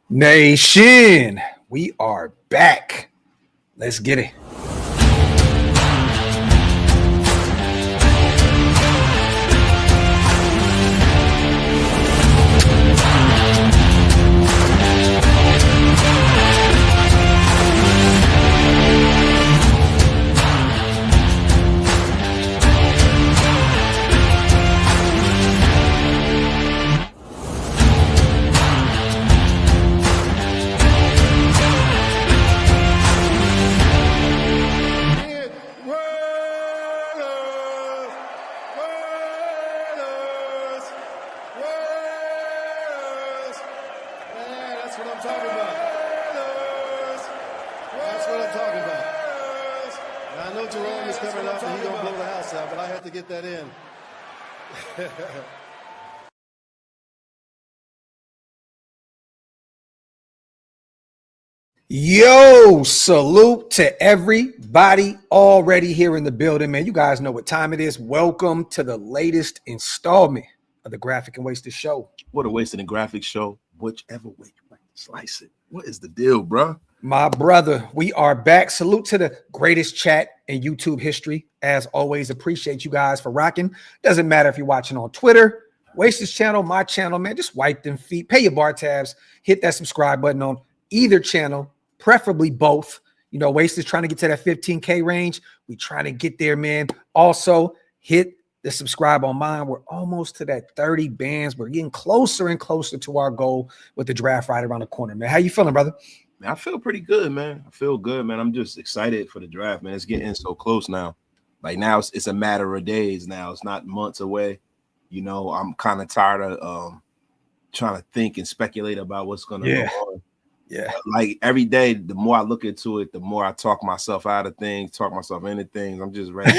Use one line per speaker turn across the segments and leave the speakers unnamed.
Nation, we are back. Let's get it. Yo, salute to everybody already here in the building, man. You guys know what time it is. Welcome to the latest installment of the Graphk and Wasted Show.
What a Wasted and Graphk show, whichever way you like to slice it. What is the deal, bro?
My brother, we are back. Salute to the greatest chat in YouTube history. As always, appreciate you guys for rocking. Doesn't matter if you're watching on Twitter, Wasted's channel, my channel, man. Just wipe them feet, pay your bar tabs, hit that subscribe button on either channel. Preferably both. You know, Waste is trying to get to that 15K range. We trying to get there, man. Also, hit the subscribe on mine. We're almost to that 30 bands. We're getting closer and closer to our goal with the draft right around the corner, man. How you feeling, brother?
Man, I feel pretty good, man. I feel good, man. I'm just excited for the draft, man. It's getting so close now. Like now, it's a matter of days now. It's not months away. You know, I'm kind of tired of trying to think and speculate about what's going to go on. Yeah, like every day, the more I look into it, the more I talk myself out of things, talk myself into things. I'm just ready.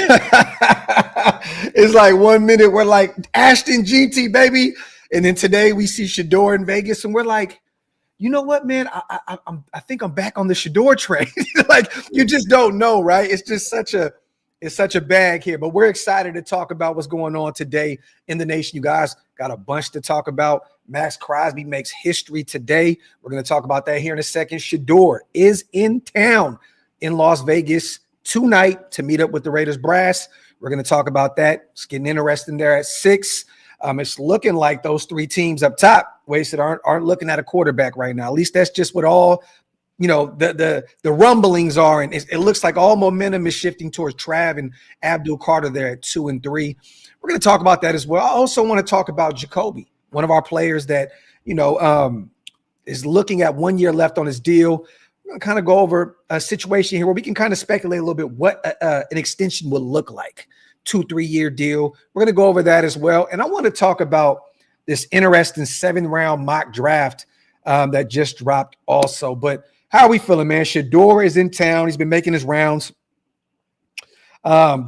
It's like 1 minute we're like Ashton Jeanty, baby, and then today we see Shedeur in Vegas, and we're like, you know what, man? I think I'm back on the Shedeur train. Like you just don't know, right? It's just such a bag here, but we're excited to talk about what's going on today in the nation. You guys got a bunch to talk about. Maxx Crosby makes history today. We're going to talk about that here in a second. Shedeur is in town in Las Vegas tonight to meet up with the Raiders brass. We're going to talk about that. It's getting interesting there at 6. It's looking like those 3 teams up top, Wasted, aren't looking at a quarterback right now. At least that's just what all the rumblings are, and it looks like all momentum is shifting towards Trav and Abdul Carter there at 2 and 3. We're going to talk about that as well. I also want to talk about Jacoby, one of our players that is looking at 1 year left on his deal. We're going to kind of go over a situation here where we can kind of speculate a little bit what an extension would look like. 2-3 year deal. We're going to go over that as well, and I want to talk about this interesting 7th-round mock draft that just dropped also. But how are we feeling, man? Shedeur is in town. He's been making his rounds.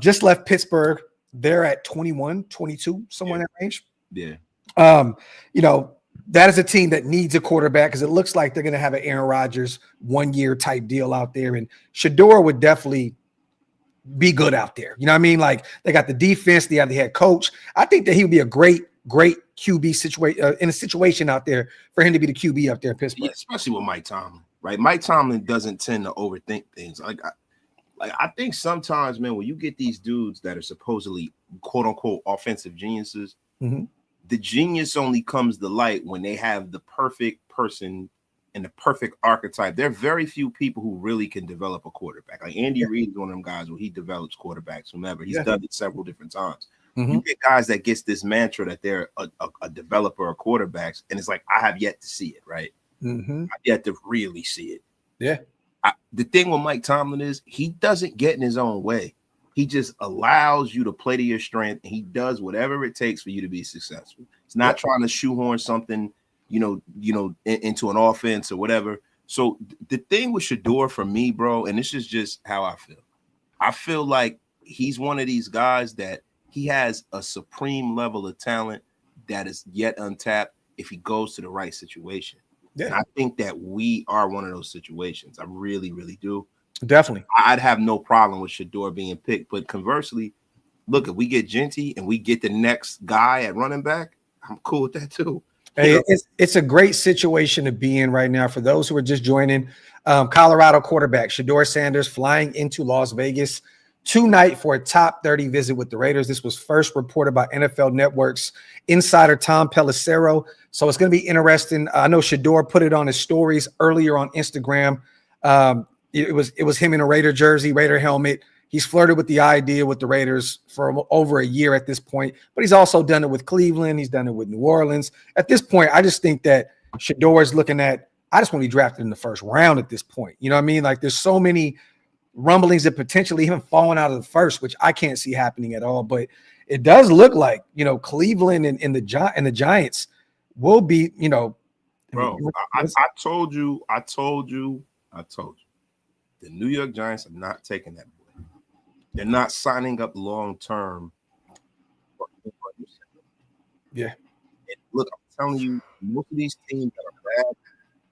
Just left Pittsburgh. They're at 21, 22, somewhere in that range.
Yeah.
That is a team that needs a quarterback because it looks like they're going to have an Aaron Rodgers 1 year type deal out there. And Shedeur would definitely be good out there. You know what I mean? Like they got the defense. They have the head coach. I think that he would be a great QB situation in a situation out there for him to be the QB up there in Pittsburgh.
Yeah, especially with Mike Tomlin. Right, Mike Tomlin doesn't tend to overthink things. I think sometimes, man, when you get these dudes that are supposedly quote unquote offensive geniuses, the genius only comes to light when they have the perfect person and the perfect archetype. There are very few people who really can develop a quarterback. Like Andy Reid is one of them guys where he develops quarterbacks whomever. He's done it several different times. You get guys that gets this mantra that they're a developer of quarterbacks, and it's like I have yet to see it, right? I've yet to really see it.
Yeah.
The thing with Mike Tomlin is he doesn't get in his own way. He just allows you to play to your strength, and he does whatever it takes for you to be successful. He's not trying to shoehorn something, into an offense or whatever. So the thing with Shedeur for me, bro, and this is just how I feel. I feel like he's one of these guys that he has a supreme level of talent that is yet untapped if he goes to the right situation. Yeah. And I think that we are one of those situations. I really, really do.
Definitely.
I'd have no problem with Shedeur being picked. But conversely, look, if we get Jeanty and we get the next guy at running back, I'm cool with that too.
Hey, it's a great situation to be in right now. For those who are just joining, Colorado quarterback Shedeur Sanders flying into Las Vegas tonight for a top 30 visit with the Raiders. This was first reported by NFL Network's insider Tom Pelissero. So it's going to be interesting. I know Shedeur put it on his stories earlier on Instagram. It was him in a Raider jersey, Raider helmet. He's flirted with the idea with the Raiders for over a year at this point, but he's also done it with Cleveland. He's done it with New Orleans. At this point, I just think that Shedeur is looking at, I just want to be drafted in the first round at this point. You know what I mean? Like there's so many rumblings of potentially even falling out of the first, which I can't see happening at all. But it does look like, Cleveland and the Giants will be,
bro. I told you. The New York Giants are not taking that. They're not signing up long term.
Yeah.
And look, I'm telling you, most of these teams that are bad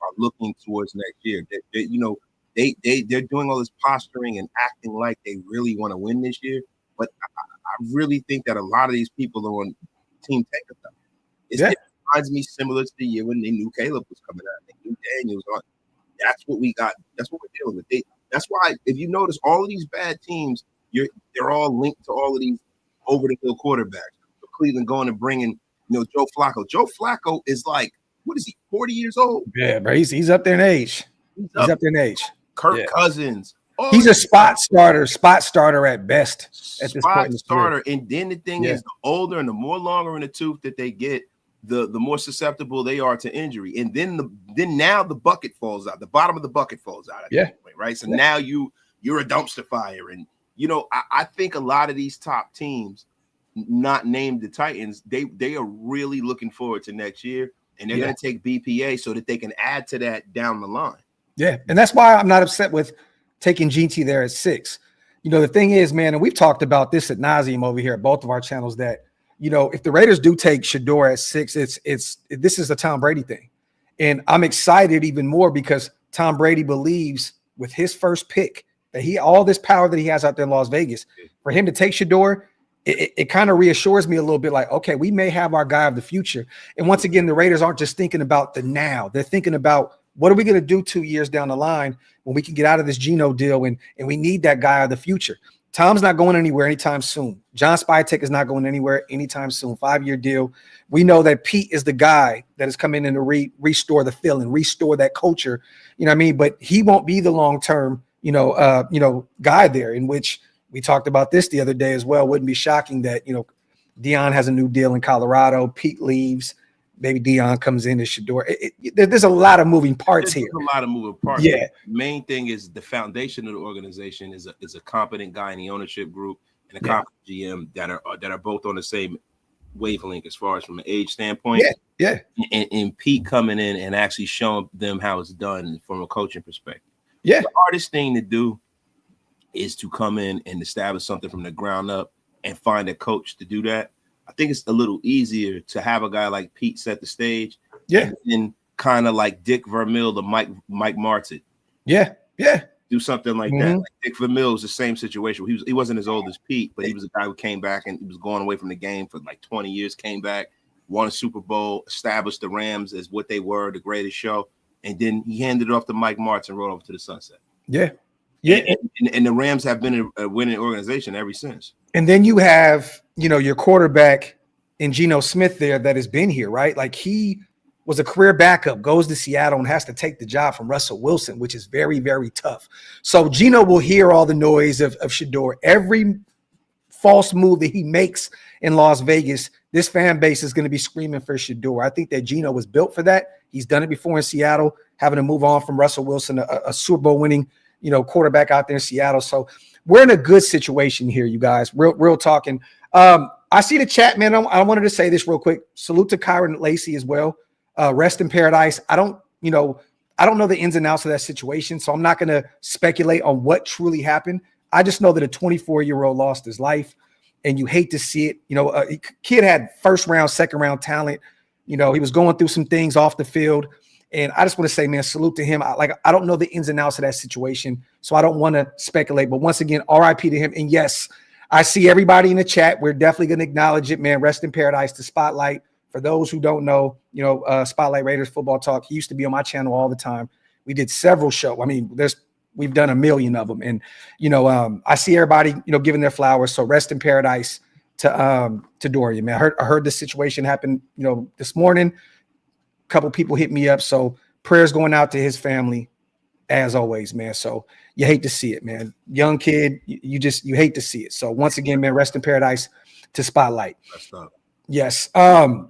are looking towards next year. They're doing all this posturing and acting like they really want to win this year. But I really think that a lot of these people are on Team Tankathon. It reminds me similar to the year when they knew Caleb was coming out. They knew Daniels on. That's what we got. That's what we're dealing with. That's why, if you notice, all of these bad teams, they're all linked to all of these over-the-hill quarterbacks. So Cleveland going and bringing, Joe Flacco. Joe Flacco is like, what is he, 40 years old?
Yeah, but he's up there in age. He's up there in age.
Kirk Cousins.
He's a spot starter at best at this point.
Starter. And then the thing is, the older and the more longer in the tooth that they get, the more susceptible they are to injury. And then now the bucket falls out. The bottom of the bucket falls out at that point, right? So now you're a dumpster fire. And I think a lot of these top teams, not named the Titans, they are really looking forward to next year, and they're going to take BPA so that they can add to that down the line. Yeah,
and that's why I'm not upset with taking Jeanty there at 6. The thing is, man, and we've talked about this ad nauseum over here at both of our channels, that if the Raiders do take Shedeur at 6, this is a Tom Brady thing, and I'm excited even more because Tom Brady believes with his first pick that all this power that he has out there in Las Vegas, for him to take Shedeur, it kind of reassures me a little bit like, okay, we may have our guy of the future. And once again, the Raiders aren't just thinking about the now. They're thinking about what are we going to do 2 years down the line when we can get out of this Geno deal and we need that guy of the future. Tom's not going anywhere anytime soon. John Spytek is not going anywhere anytime soon. 5-year deal. We know that Pete is the guy that is coming in to restore the feeling, restore that culture. You know what I mean? But he won't be the long-term guy there, in which we talked about this the other day as well. Wouldn't be shocking that, Deion has a new deal in Colorado. Pete leaves. Maybe Deion comes in as Shedeur. There's a lot of moving parts here.
A lot of moving parts. Yeah. The main thing is the foundation of the organization is a competent guy in the ownership group and a competent GM that are both on the same wavelength as far as from an age standpoint.
Yeah.
And Pete coming in and actually showing them how it's done from a coaching perspective.
Yeah.
The hardest thing to do is to come in and establish something from the ground up and find a coach to do that. I think it's a little easier to have a guy like Pete set the stage.
Yeah.
And kind of like Dick Vermeil to Mike Martin.
Yeah. Yeah.
Do something like that. Like Dick Vermeil was the same situation. He wasn't as old as Pete, but he was a guy who came back and he was going away from the game for like 20 years, came back, won a Super Bowl, established the Rams as what they were, the greatest show. And then he handed it off to Mike Martin, rolled over to the sunset.
Yeah. Yeah.
And the Rams have been a winning organization ever since.
And then you have, your quarterback in Geno Smith there that has been here, right? Like he was a career backup, goes to Seattle and has to take the job from Russell Wilson, which is very, very tough. So Geno will hear all the noise of Shedeur. Every false move that he makes in Las Vegas, this fan base is going to be screaming for Shedeur. I think that Geno was built for that. He's done it before in Seattle, having to move on from Russell Wilson, a Super Bowl winning, quarterback out there in Seattle. So we're in a good situation here, you guys. Real talking. I see the chat, man. I wanted to say this real quick. Salute to Kyron Lacey as well. Rest in paradise. I don't know the ins and outs of that situation, so I'm not going to speculate on what truly happened. I just know that a 24-year-old lost his life, and you hate to see it. Kid had first round, second round talent. He was going through some things off the field. And I just want to say, man, salute to him. I don't know the ins and outs of that situation, so I don't want to speculate. But once again, RIP to him. And yes, I see everybody in the chat. We're definitely going to acknowledge it, man. Rest in paradise to Spotlight For those who don't know, Spotlight Raiders Football Talk, he used to be on my channel all the time. We did several shows. I mean, we've done a million of them. And, I see everybody, giving their flowers. So rest in paradise to Dorian, man. I heard this situation happen, this morning. A couple people hit me up. So prayers going out to his family as always, man. So you hate to see it, man. Young kid, you hate to see it. So once again, man, rest in paradise to Spotlight.
That's up. Yes.
But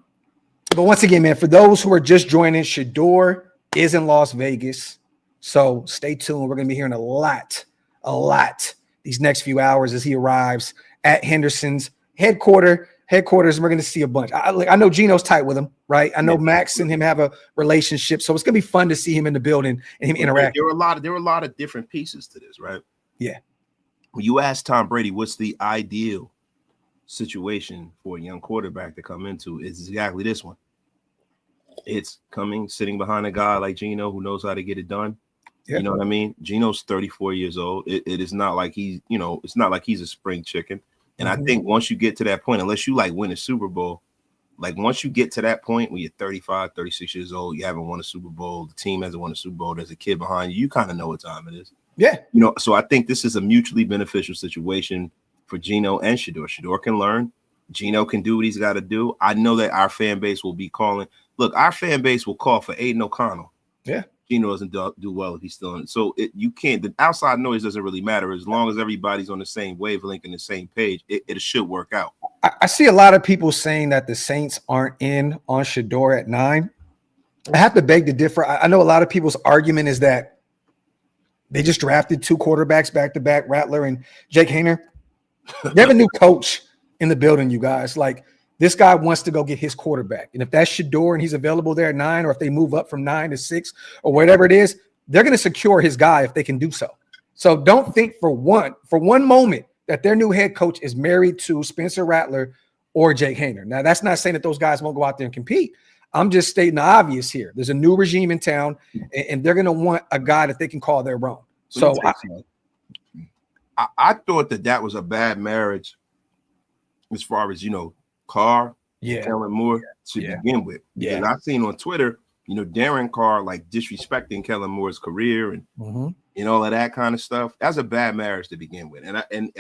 once again, man, for those who are just joining, Shedeur is in Las Vegas. So stay tuned. We're going to be hearing a lot these next few hours as he arrives at Henderson's headquarters. And we're going to see a bunch. I know Gino's tight with him, right? I know Max and him have a relationship. So it's going to be fun to see him in the building and him interact.
There were a lot of different pieces to this, right?
Yeah.
When you ask Tom Brady, what's the ideal situation for a young quarterback to come into, is exactly this one. It's sitting behind a guy like Gino who knows how to get it done. Yeah. You know what I mean? Gino's 34 years old. It is not like it's not like he's a spring chicken. And I think once you get to that point, unless you win a Super Bowl, once you get to that point when you're 35, 36 years old, you haven't won a Super Bowl, the team hasn't won a Super Bowl, there's a kid behind you, you kind of know what time it is.
Yeah.
So I think this is a mutually beneficial situation for Gino and Shedeur. Shedeur can learn. Gino can do what he's got to do. I know that our fan base will be calling. Look, our fan base will call for Aiden O'Connell.
Yeah.
Gino doesn't do well if he's still in it. So you can't. The outside noise doesn't really matter as long as everybody's on the same wavelength and the same page. It should work out.
I see a lot of people saying that the Saints aren't in on Shedeur at 9. I have to beg to differ. I know a lot of people's argument is that they just drafted 2 quarterbacks back to back, Rattler and Jake Haener. They have a new coach in the building, you guys. This guy wants to go get his quarterback. And if that's Shedeur and he's available there at 9, or if they move up from 9 to 6 or whatever it is, they're going to secure his guy if they can do so. So don't think for one moment that their new head coach is married to Spencer Rattler or Jake Haener. Now, that's not saying that those guys won't go out there and compete. I'm just stating the obvious here. There's a new regime in town, and they're going to want a guy that they can call their own. So
I thought that was a bad marriage as far as, Carr, Kellen Moore to begin with. Yeah. And I've seen on Twitter, Darren Carr disrespecting Kellen Moore's career and all of that kind of stuff. That's a bad marriage to begin with. And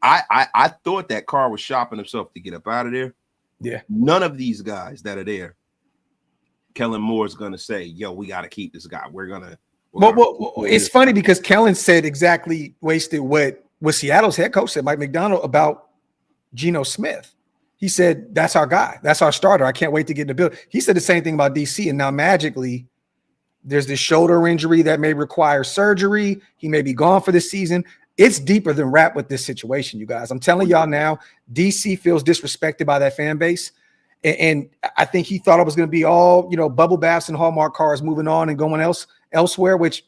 I thought that Carr was shopping himself to get up out of there.
Yeah.
None of these guys that are there, Kellen Moore's gonna say, "Yo, we got to keep this guy.
Well, it's funny because Kellen said exactly wasted what Seattle's head coach said, Mike McDonald, about Geno Smith. He said, that's our guy. That's our starter. I can't wait to get in the building. He said the same thing about DC. And now magically there's this shoulder injury that may require surgery. He may be gone for this season. It's deeper than rap with this situation, you guys. I'm telling y'all now, DC feels disrespected by that fan base. And I think he thought it was going to be all, bubble baths and Hallmark cars moving on and going elsewhere, which,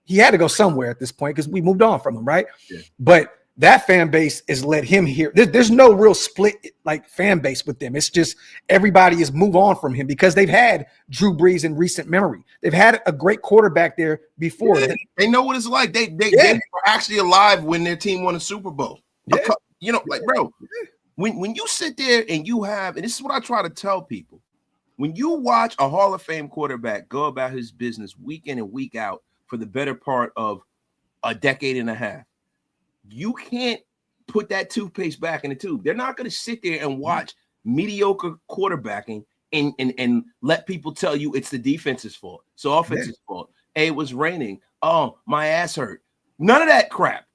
he had to go somewhere at this point because we moved on from him, right? Yeah. But that fan base has let him hear. There's no real split fan base with them. It's just everybody is move on from him because they've had Drew Brees in recent memory. They've had a great quarterback there before.
Yeah, they know what it's like. They were actually alive when their team won a Super Bowl. Yeah. Bro, when you sit there and you have, and this is what I try to tell people, when you watch a Hall of Fame quarterback go about his business week in and week out for the better part of a decade and a half, you can't put that toothpaste back in the tube. They're not going to sit there and watch mediocre quarterbacking and let people tell you it's the defense's fault. So offense's fault. Hey, it was raining. Oh, my ass hurt. None of that crap.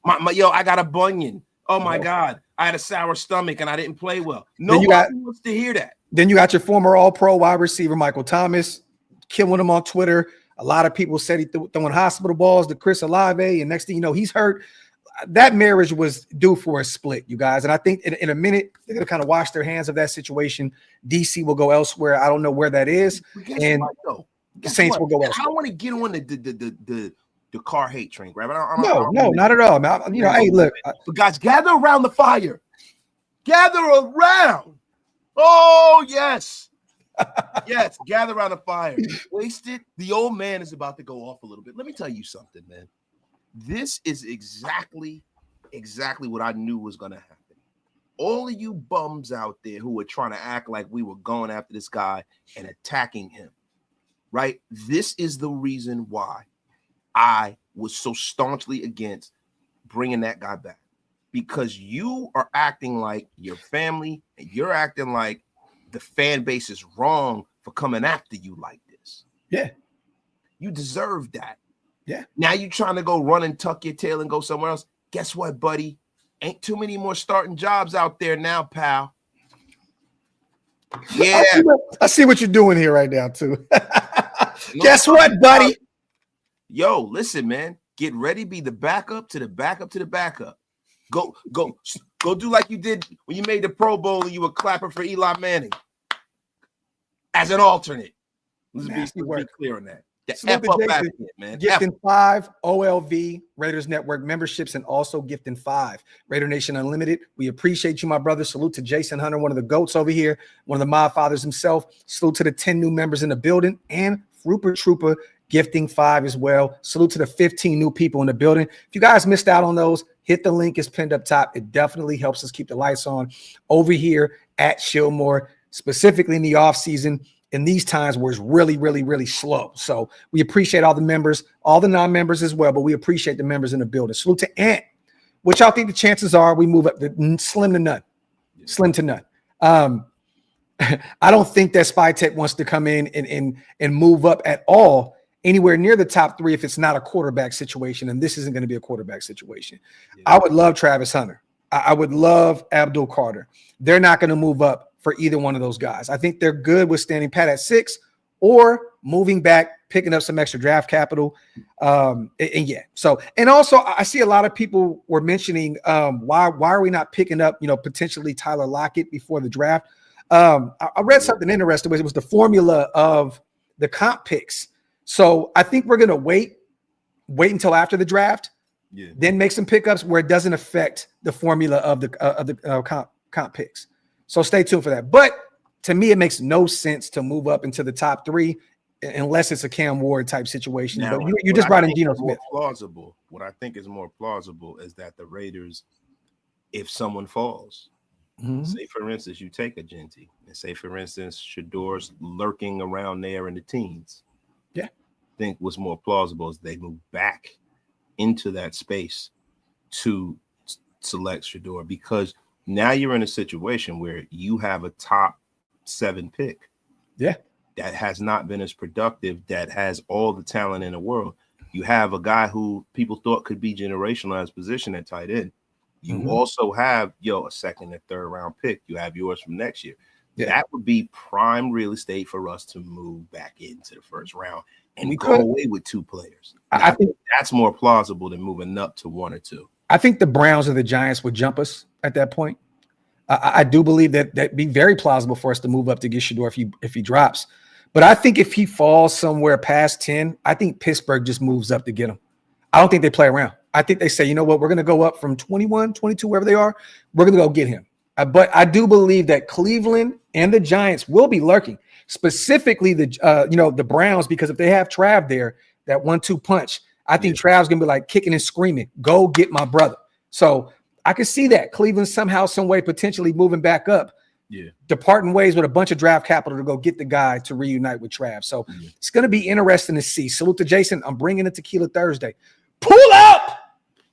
I got a bunion. Oh my God, I had a sour stomach and I didn't play well. Nobody wants to hear that.
Then you got your former All-Pro wide receiver Michael Thomas killing him on Twitter. A lot of people said he throwing hospital balls to Chris Olave, and next thing you know, he's hurt. That marriage was due for a split, you guys. And I think in a minute, they're going to kind of wash their hands of that situation. DC will go elsewhere. I don't know where that is. And the Saints will go elsewhere.
I don't want to get on the car hate train, right?
No, not at all. Hey, look.
But guys, gather around the fire. Gather around. Oh, yes. Yes, gather around the fire. Wasted. The old man is about to go off a little bit. Let me tell you something, man. This is exactly what I knew was going to happen. all of you bums out there who were trying to act like we were going after this guy and attacking him, right? This is the reason why I was so staunchly against bringing that guy back, because you are acting like your family and you're acting like the fan base is wrong for coming after you like this.
Yeah.
You deserve that.
Yeah.
Now you trying to go run and tuck your tail and go somewhere else. Guess what, buddy? Ain't too many more starting jobs out there now, pal. Yeah.
I see what you're doing here right now, too. Guess what, buddy?
Yo, listen, man. Get ready, be the backup to the backup to the backup. Go do like you did when you made the Pro Bowl and you were clapping for Eli Manning as an alternate. Let's be clear on that. F up back here, man.
Gifting 5 OLV Raiders Network memberships and also gifting 5 Raider Nation Unlimited. We appreciate you, my brother. Salute to Jason Hunter, one of the GOATs over here, one of the Mob Fathers himself. Salute to the 10 new members in the building, and Rupert Trooper gifting 5 as well. Salute to the 15 new people in the building. If you guys missed out on those, hit the link. It's pinned up top. It definitely helps us keep the lights on over here at Shillmore, specifically in the off season, in these times where it's really, really, really slow. So we appreciate all the members, all the non-members as well, but we appreciate the members in the building. Salute to Ant. What y'all think the chances are we move up to slim to none? Slim to none. I don't think that SpyTech wants to come in and move up at all anywhere near the top 3 if it's not a quarterback situation, and this isn't going to be a quarterback situation. Yeah. I would love Travis Hunter. I would love Abdul Carter. They're not going to move up for either one of those guys. I think they're good with standing pat at 6 or moving back, picking up some extra draft capital. And also I see a lot of people were mentioning why are we not picking up, potentially Tyler Lockett before the draft? I read something interesting. It was the formula of the comp picks. So I think we're going to wait until after the draft, then make some pickups where it doesn't affect the formula of the comp picks. So stay tuned for that. But to me, it makes no sense to move up into the top 3 unless it's a Cam Ward type situation.
Now,
but you just brought in Geno Smith.
What I think is more plausible is that the Raiders, if someone falls, say for instance, you take a Jeanty, and say for instance, Shedeur's lurking around there in the teens. Yeah, I think what's more plausible is they move back into that space to select Shedeur, because now you're in a situation where you have a top 7 pick. Yeah. That has not been as productive, that has all the talent in the world. You have a guy who people thought could be generational as position at tight end. You also have a second and third round pick. You have yours from next year. Yeah. That would be prime real estate for us to move back into the first round and go away with 2 players. I think that's more plausible than moving up to 1 or 2.
I think the Browns or the Giants would jump us at that point. I do believe that'd be very plausible for us to move up to get Shedeur if he drops. But I think if he falls somewhere past 10, I think Pittsburgh just moves up to get him. I don't think they play around. I think they say, you know what, we're going to go up from 21, 22, wherever they are. We're going to go get him. But I do believe that Cleveland and the Giants will be lurking, specifically the Browns, because if they have Trav there, that 1-2 punch, I think Trav's going to be like kicking and screaming, go get my brother. So I could see that Cleveland somehow, some way, potentially moving back up, departing ways with a bunch of draft capital to go get the guy to reunite with Trav. So it's going to be interesting to see. Salute to Jason. I'm bringing it Tequila Thursday. Pull up.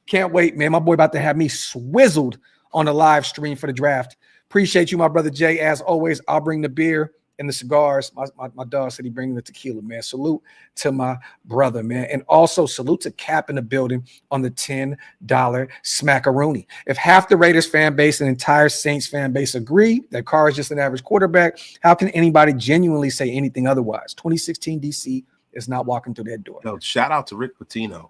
Can't wait, man. My boy about to have me swizzled on the live stream for the draft. Appreciate you, my brother Jay. As always, I'll bring the beer and the cigars. My dog said he bringing the tequila, man. Salute to my brother, man. And also salute to Cap in the building on the $10 smackaroonie. If half the Raiders fan base and entire Saints fan base agree that Carr is just an average quarterback, how can anybody genuinely say anything otherwise? 2016 DC is not walking through that door.
No, shout out to Rick Pitino.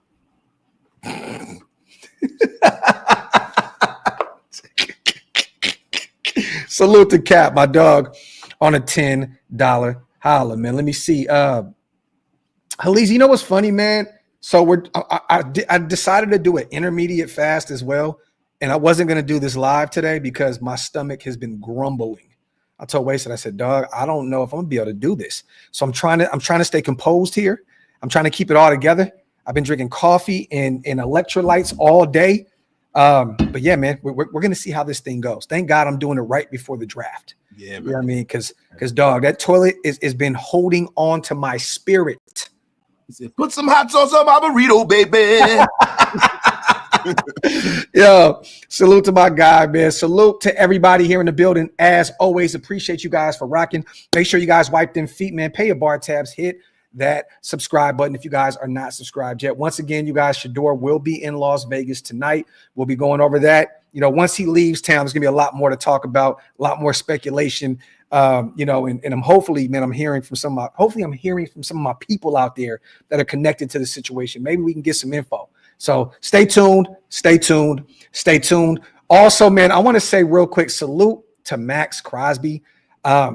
Salute to Cap, my dog, on a $10 holla, man. Let me see. Halise, you know what's funny, man? So I decided to do an intermediate fast as well, and I wasn't going to do this live today because my stomach has been grumbling. I told Wasted, I said, dog, I don't know if I'm going to be able to do this. So I'm trying to stay composed here. I'm trying to keep it all together. I've been drinking coffee and electrolytes all day. But yeah, man, we're gonna see how this thing goes. Thank God I'm doing it right before the draft.
Yeah, man.
You know what I mean? Because dog, that toilet is been holding on to my spirit.
He said, put some hot sauce on my burrito, baby.
Yo, salute to my guy, man. Salute to everybody here in the building. As always, appreciate you guys for rocking. Make sure you guys wipe them feet, man. Pay your bar tabs. Hit that subscribe button if you guys are not subscribed yet. Once again, you guys, Shedeur will be in Las Vegas tonight. We'll be going over that. You know, once he leaves town, there's gonna be a lot more to talk about, a lot more speculation. You know, and I'm hopefully, man, I'm hearing from some of my people out there that are connected to the situation. Maybe we can get some info. So stay tuned. Also, man, I want to say real quick, salute to Maxx Crosby.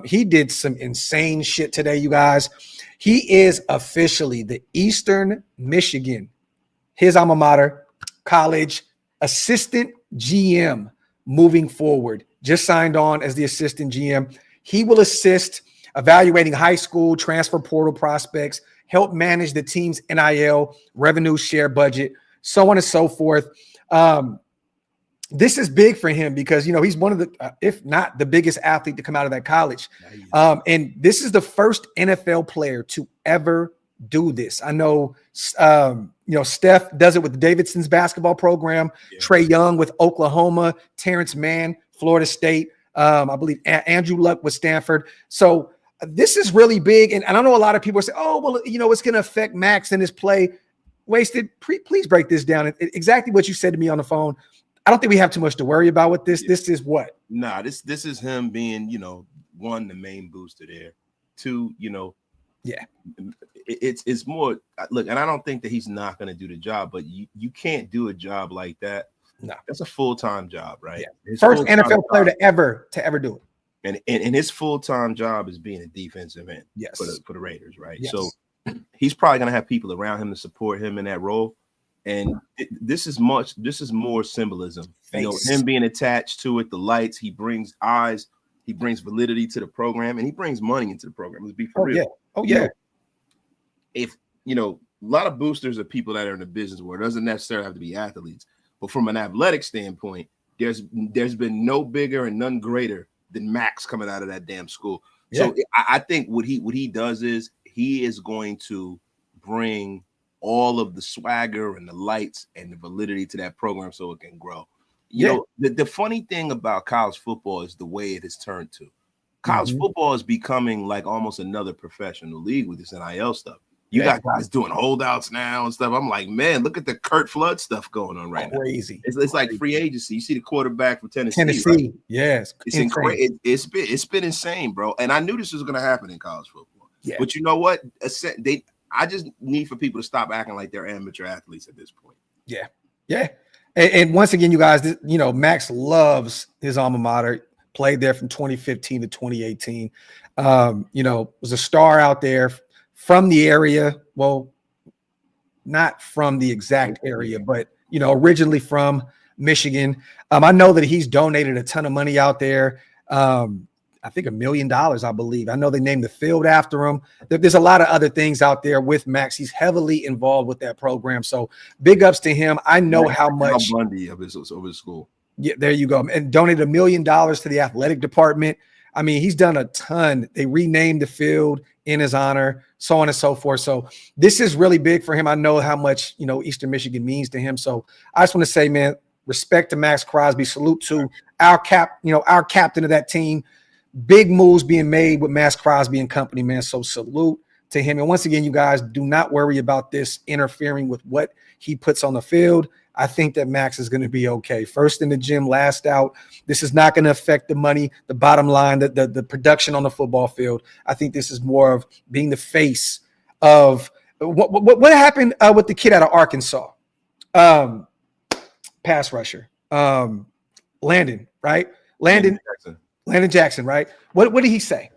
He did some insane shit today, you guys. He is officially the Eastern Michigan, his alma mater, college assistant GM moving forward. Just signed on as the assistant GM. He will assist evaluating high school transfer portal prospects, help manage the team's NIL revenue share budget, so on and so forth. This is big for him because, you know, he's one of the, if not the biggest athlete to come out of that college. And this is the first NFL player to ever do this. I know, you know, Steph does it with the Davidson's basketball program, Trae Young with Oklahoma, Terrence Mann, Florida State, I believe Andrew Luck with Stanford. So this is really big. And I don't know, a lot of people say, oh, well, you know, it's going to affect Maxx and his play. Wasted. Please break this down. Exactly what you said to me on the phone. I don't think we have too much to worry about with this. This is what?
Nah, this is him being, you know, one, the main booster there. Two, you know, it's more, look, and I don't think that he's not going to do the job, but you can't do a job like that. No, that's a full-time job, right?
Yeah. First NFL player to ever do
it. And his full-time job is being a defensive end for the Raiders, right?
Yes.
So he's probably going to have people around him to support him in that role. And this is more symbolism. You know, him being attached to it, the lights, he brings eyes, he brings validity to the program, and he brings money into the program. Let's be for real. You know, if, you know, a lot of boosters are people that are in the business world. It doesn't necessarily have to be athletes. But from an athletic standpoint, there's been no bigger and none greater than Maxx coming out of that damn school. So I think what he does is he is going to bring all of the swagger and the lights and the validity to that program so it can grow. You know, the funny thing about college football is the way it has turned to. College football is becoming like almost another professional league with this NIL stuff. You got guys doing holdouts now and stuff. I'm like, man, look at the Kurt Flood stuff going on right now.
Crazy.
It's like free agency. You see the quarterback from Tennessee.
Right? Yes.
It's been insane, bro. And I knew this was going to happen in college football. Yeah. But you know what? I just need for people to stop acting like they're amateur athletes at this point.
Yeah. Yeah. And once again, you guys, you know, Maxx loves his alma mater, played there from 2015 to 2018. You know, was a star out there from the area. Well, not from the exact area, but, you know, originally from Michigan. I know that he's donated a ton of money out there. I think $1 million, I believe. I know they named the field after him. There's a lot of other things out there with Maxx. He's heavily involved with that program. So big ups to him. I know how much
Bundy of his school.
Yeah, there you go. And donated $1 million to the athletic department. I mean, he's done a ton. They renamed the field in his honor, so on and so forth. So this is really big for him. I know how much, you know, Eastern Michigan means to him. So I just want to say, man, respect to Maxx Crosby. Salute to our captain of that team. Big moves being made with Maxx Crosby and company, man. So salute to him. And once again, you guys, do not worry about this interfering with what he puts on the field. I think that Maxx is going to be okay. First in the gym, last out. This is not going to affect the money, the bottom line, the production on the football field. I think this is more of being the face of what happened with the kid out of Arkansas, pass rusher, Landon, right? Landon Jackson, right? What did he say?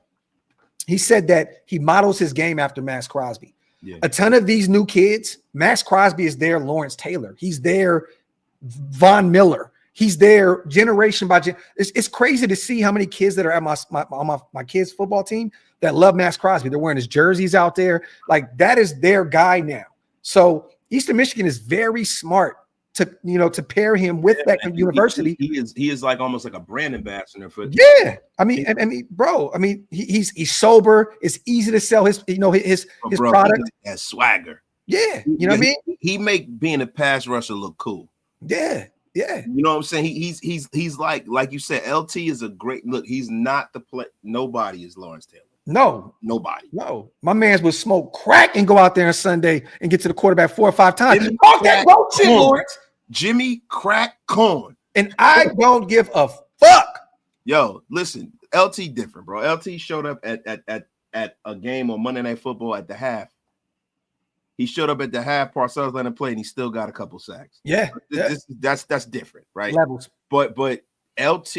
He said that he models his game after Maxx Crosby. Yeah. A ton of these new kids, Maxx Crosby is their Lawrence Taylor. He's their Von Miller. He's their generation by generation. It's crazy to see how many kids that are at my kids' football team that love Maxx Crosby. They're wearing his jerseys out there. Like, that is their guy now. So Eastern Michigan is very smart to pair him with that university.
He is like almost like a brand ambassador for.
Yeah, I mean, bro. I mean, he's sober. It's easy to sell his product.
He has swagger.
Yeah, you know what I mean.
He make being a pass rusher look cool.
Yeah. You
know what I'm saying? He's like you said. LT is a great look. He's not the play. Nobody is Lawrence Taylor.
No,
nobody.
No, my man's would smoke crack and go out there on Sunday and get to the quarterback 4 or 5 times. Talk that bullshit, Lawrence. Jimmy crack corn. And I don't give a fuck.
Yo, listen, LT different, bro. LT showed up at a game on Monday Night Football at the half. He showed up at the half. Parcells let him play, and he still got a couple sacks.
Yeah,
that's different, right?
Levels.
But LT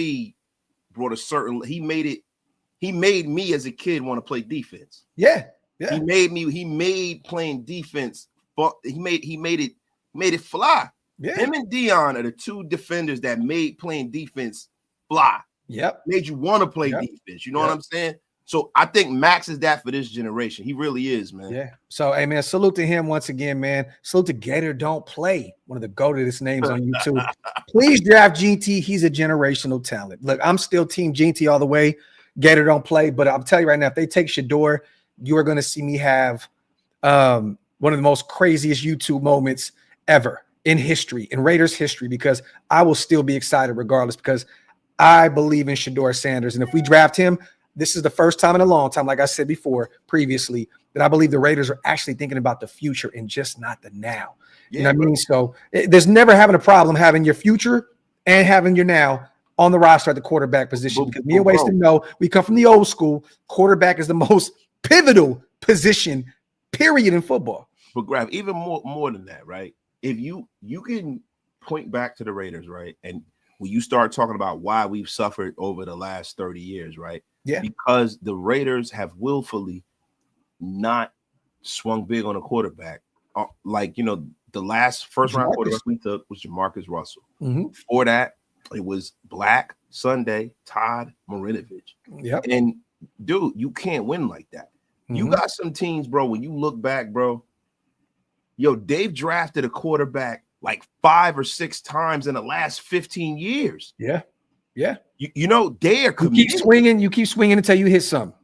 brought a certain. He made me as a kid want to play defense.
Yeah.
He made playing defense. But he made it fly.
Yeah.
Him and Dion are the two defenders that made playing defense fly.
Yep.
Made you want to play defense. You know what I'm saying? So I think Maxx is that for this generation. He really is, man.
Yeah. So, hey, man, salute to him once again, man. Salute to Gator Don't Play, one of the go-to-this names on YouTube. Please draft Jeanty. He's a generational talent. Look, I'm still team Jeanty all the way. Gator Don't Play, but I'll tell you right now, if they take Shedeur, you are going to see me have one of the most craziest YouTube moments ever in history, in Raiders history, because I will still be excited regardless, because I believe in Shedeur Sanders. And if we draft him, this is the first time in a long time, like I said before previously, that I believe the Raiders are actually thinking about the future and just not the now. You know what I mean? So there's never having a problem having your future and having your now on the roster at the quarterback position, because me and Waston know we come from the old school. Quarterback is the most pivotal position, period, in football.
But Graphk, even more than that, right? If you can point back to the Raiders, right, and when you start talking about why we've suffered over the last 30 years, right?
Yeah.
Because the Raiders have willfully not swung big on a quarterback. Like, the last first-round quarterback we took was Jamarcus Russell.
Mm-hmm.
Before that, it was Black, Sunday, Todd, Marinovich.
Yep.
And, dude, you can't win like that. Mm-hmm. You got some teams, bro, when you look back, bro, they've drafted a quarterback like 5 or 6 times in the last 15 years.
Yeah. Yeah.
They are committed.
You keep swinging until you hit something.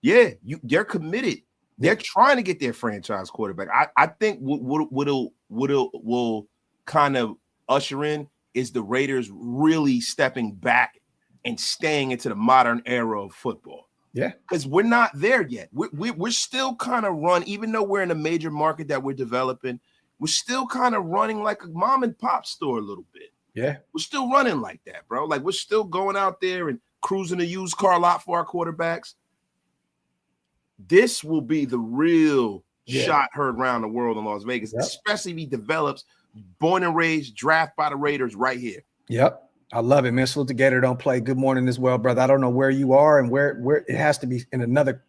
Yeah, they're committed. They're trying to get their franchise quarterback. I think what will kind of usher in is the Raiders really stepping back and staying into the modern era of football.
Yeah,
because we're not there yet. We're still kind of run, even though we're in a major market that we're developing. We're still kind of running like a mom and pop store a little bit.
Yeah,
we're still running like that, bro. Like, we're still going out there and cruising a used car lot for our quarterbacks. This will be the real shot heard around the world in Las Vegas, especially if he develops, born and raised, draft by the Raiders right here.
Yep. I love it, man. Salute to Gator Don't Play. Good morning as well, brother. I don't know where you are and where it has to be in another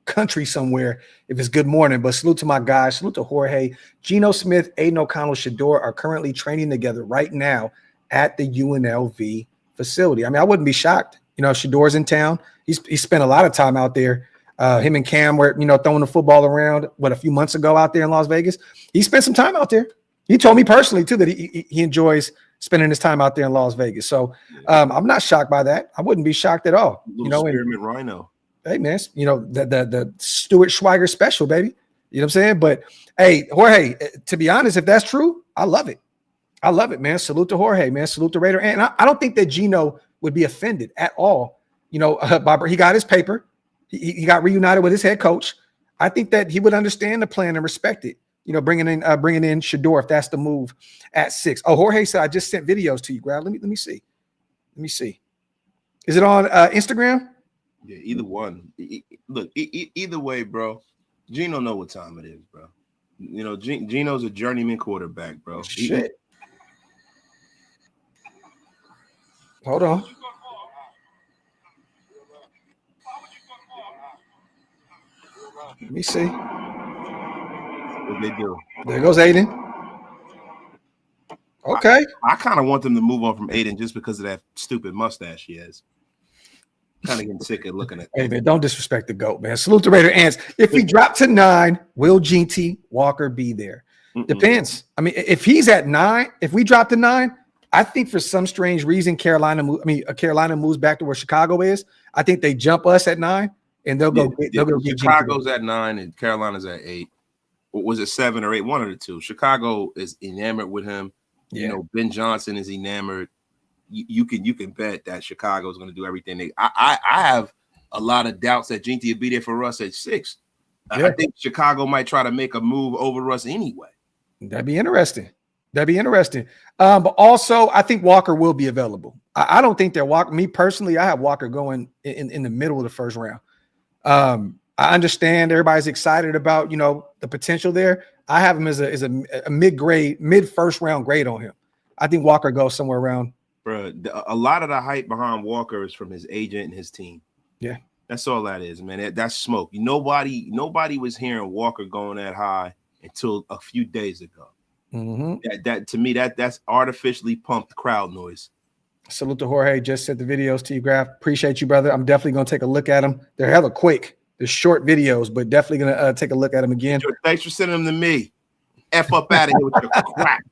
country somewhere if it's good morning, but salute to my guys. Salute to Jorge. Geno Smith, Aiden O'Connell, Shedeur are currently training together right now at the UNLV facility. I mean, I wouldn't be shocked. Shedeur's in town. He spent a lot of time out there. Him and Cam were, throwing the football around, a few months ago out there in Las Vegas. He spent some time out there. He told me personally, too, that he enjoys spending his time out there in Las Vegas. So I'm not shocked by that. I wouldn't be shocked at all.
Spearmint Rhino.
Hey, man, the Stuart Schweiger special, baby. You know what I'm saying? But, hey, Jorge, to be honest, if that's true, I love it. I love it, man. Salute to Jorge, man. Salute to Raider. And I don't think that Geno would be offended at all. He got his paper. He got reunited with his head coach. I think that he would understand the plan and respect it. Bringing in Shedeur if that's the move at 6. Oh, Jorge said I just sent videos to you, Graphk. Let me see. Let me see. Is it on Instagram?
Yeah, either one. Look, either way, bro. Geno know what time it is, bro. Geno's a journeyman quarterback, bro.
Shit. Hold on. Let me see.
What they do?
There goes Aiden. Okay.
I kind of want them to move on from Aiden just because of that stupid mustache he has. Kind of getting sick of looking at that.
Hey, man, don't disrespect the GOAT, man. Salute to Raider Ants. If we drop to 9, will Jeanty Walker be there? Depends. I mean, if he's at 9, if we drop to 9, I think for some strange reason, Carolina moves back to where Chicago is. I think they jump us at 9, and they'll go. They'll go get
Chicago's at 9, and Carolina's at 8. Or was it 7 or 8? One of the two. Chicago is enamored with him. Yeah. You know, Ben Johnson is enamored. You can bet that Chicago is going to do everything. I have a lot of doubts that Jeanty will be there for us at 6. Yeah. I think Chicago might try to make a move over us anyway. That'd be interesting.
But also, I think Walker will be available. I don't think that Walker. Me personally, I have Walker going in the middle of the first round. I understand everybody's excited about the potential there. I have him as a mid first round grade on him. I think Walker goes somewhere around.
Bro, a lot of the hype behind Walker is from his agent and his team.
Yeah,
that's all that is, man. That's smoke. Nobody was hearing Walker going that high until a few days ago. That to me, that's artificially pumped crowd noise.
Salute to Jorge. Just sent the videos to you, Graphk. Appreciate you, brother. I'm definitely gonna take a look at them. They're hella quick. They're short videos, but definitely gonna take a look at them again.
Thanks for sending them to me. F up out of here with your crap.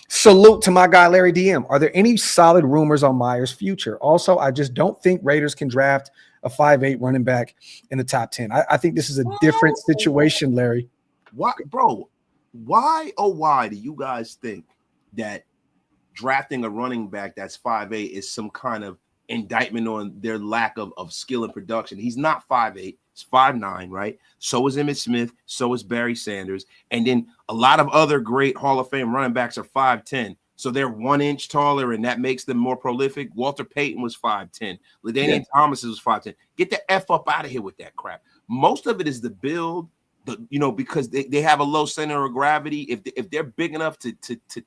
Salute to my guy Larry DM. Are there any solid rumors on Meyer's future? Also, I just don't think Raiders can draft a 5'8" running back in the top 10. I think this is a different situation, Larry.
Why, bro? Why do you guys think that drafting a running back that's 5'8" is some kind of indictment on their lack of skill and production? He's not 5'8", he's 5'9", right? So is Emmitt Smith, so is Barry Sanders, and then a lot of other great Hall of Fame running backs are 5'10", so they're 1 inch taller, and that makes them more prolific. Walter Payton was 5'10", LaDainian Thomas was 5'10". Get the F up out of here with that crap. Most of it is the build, because they have a low center of gravity. If they're big enough to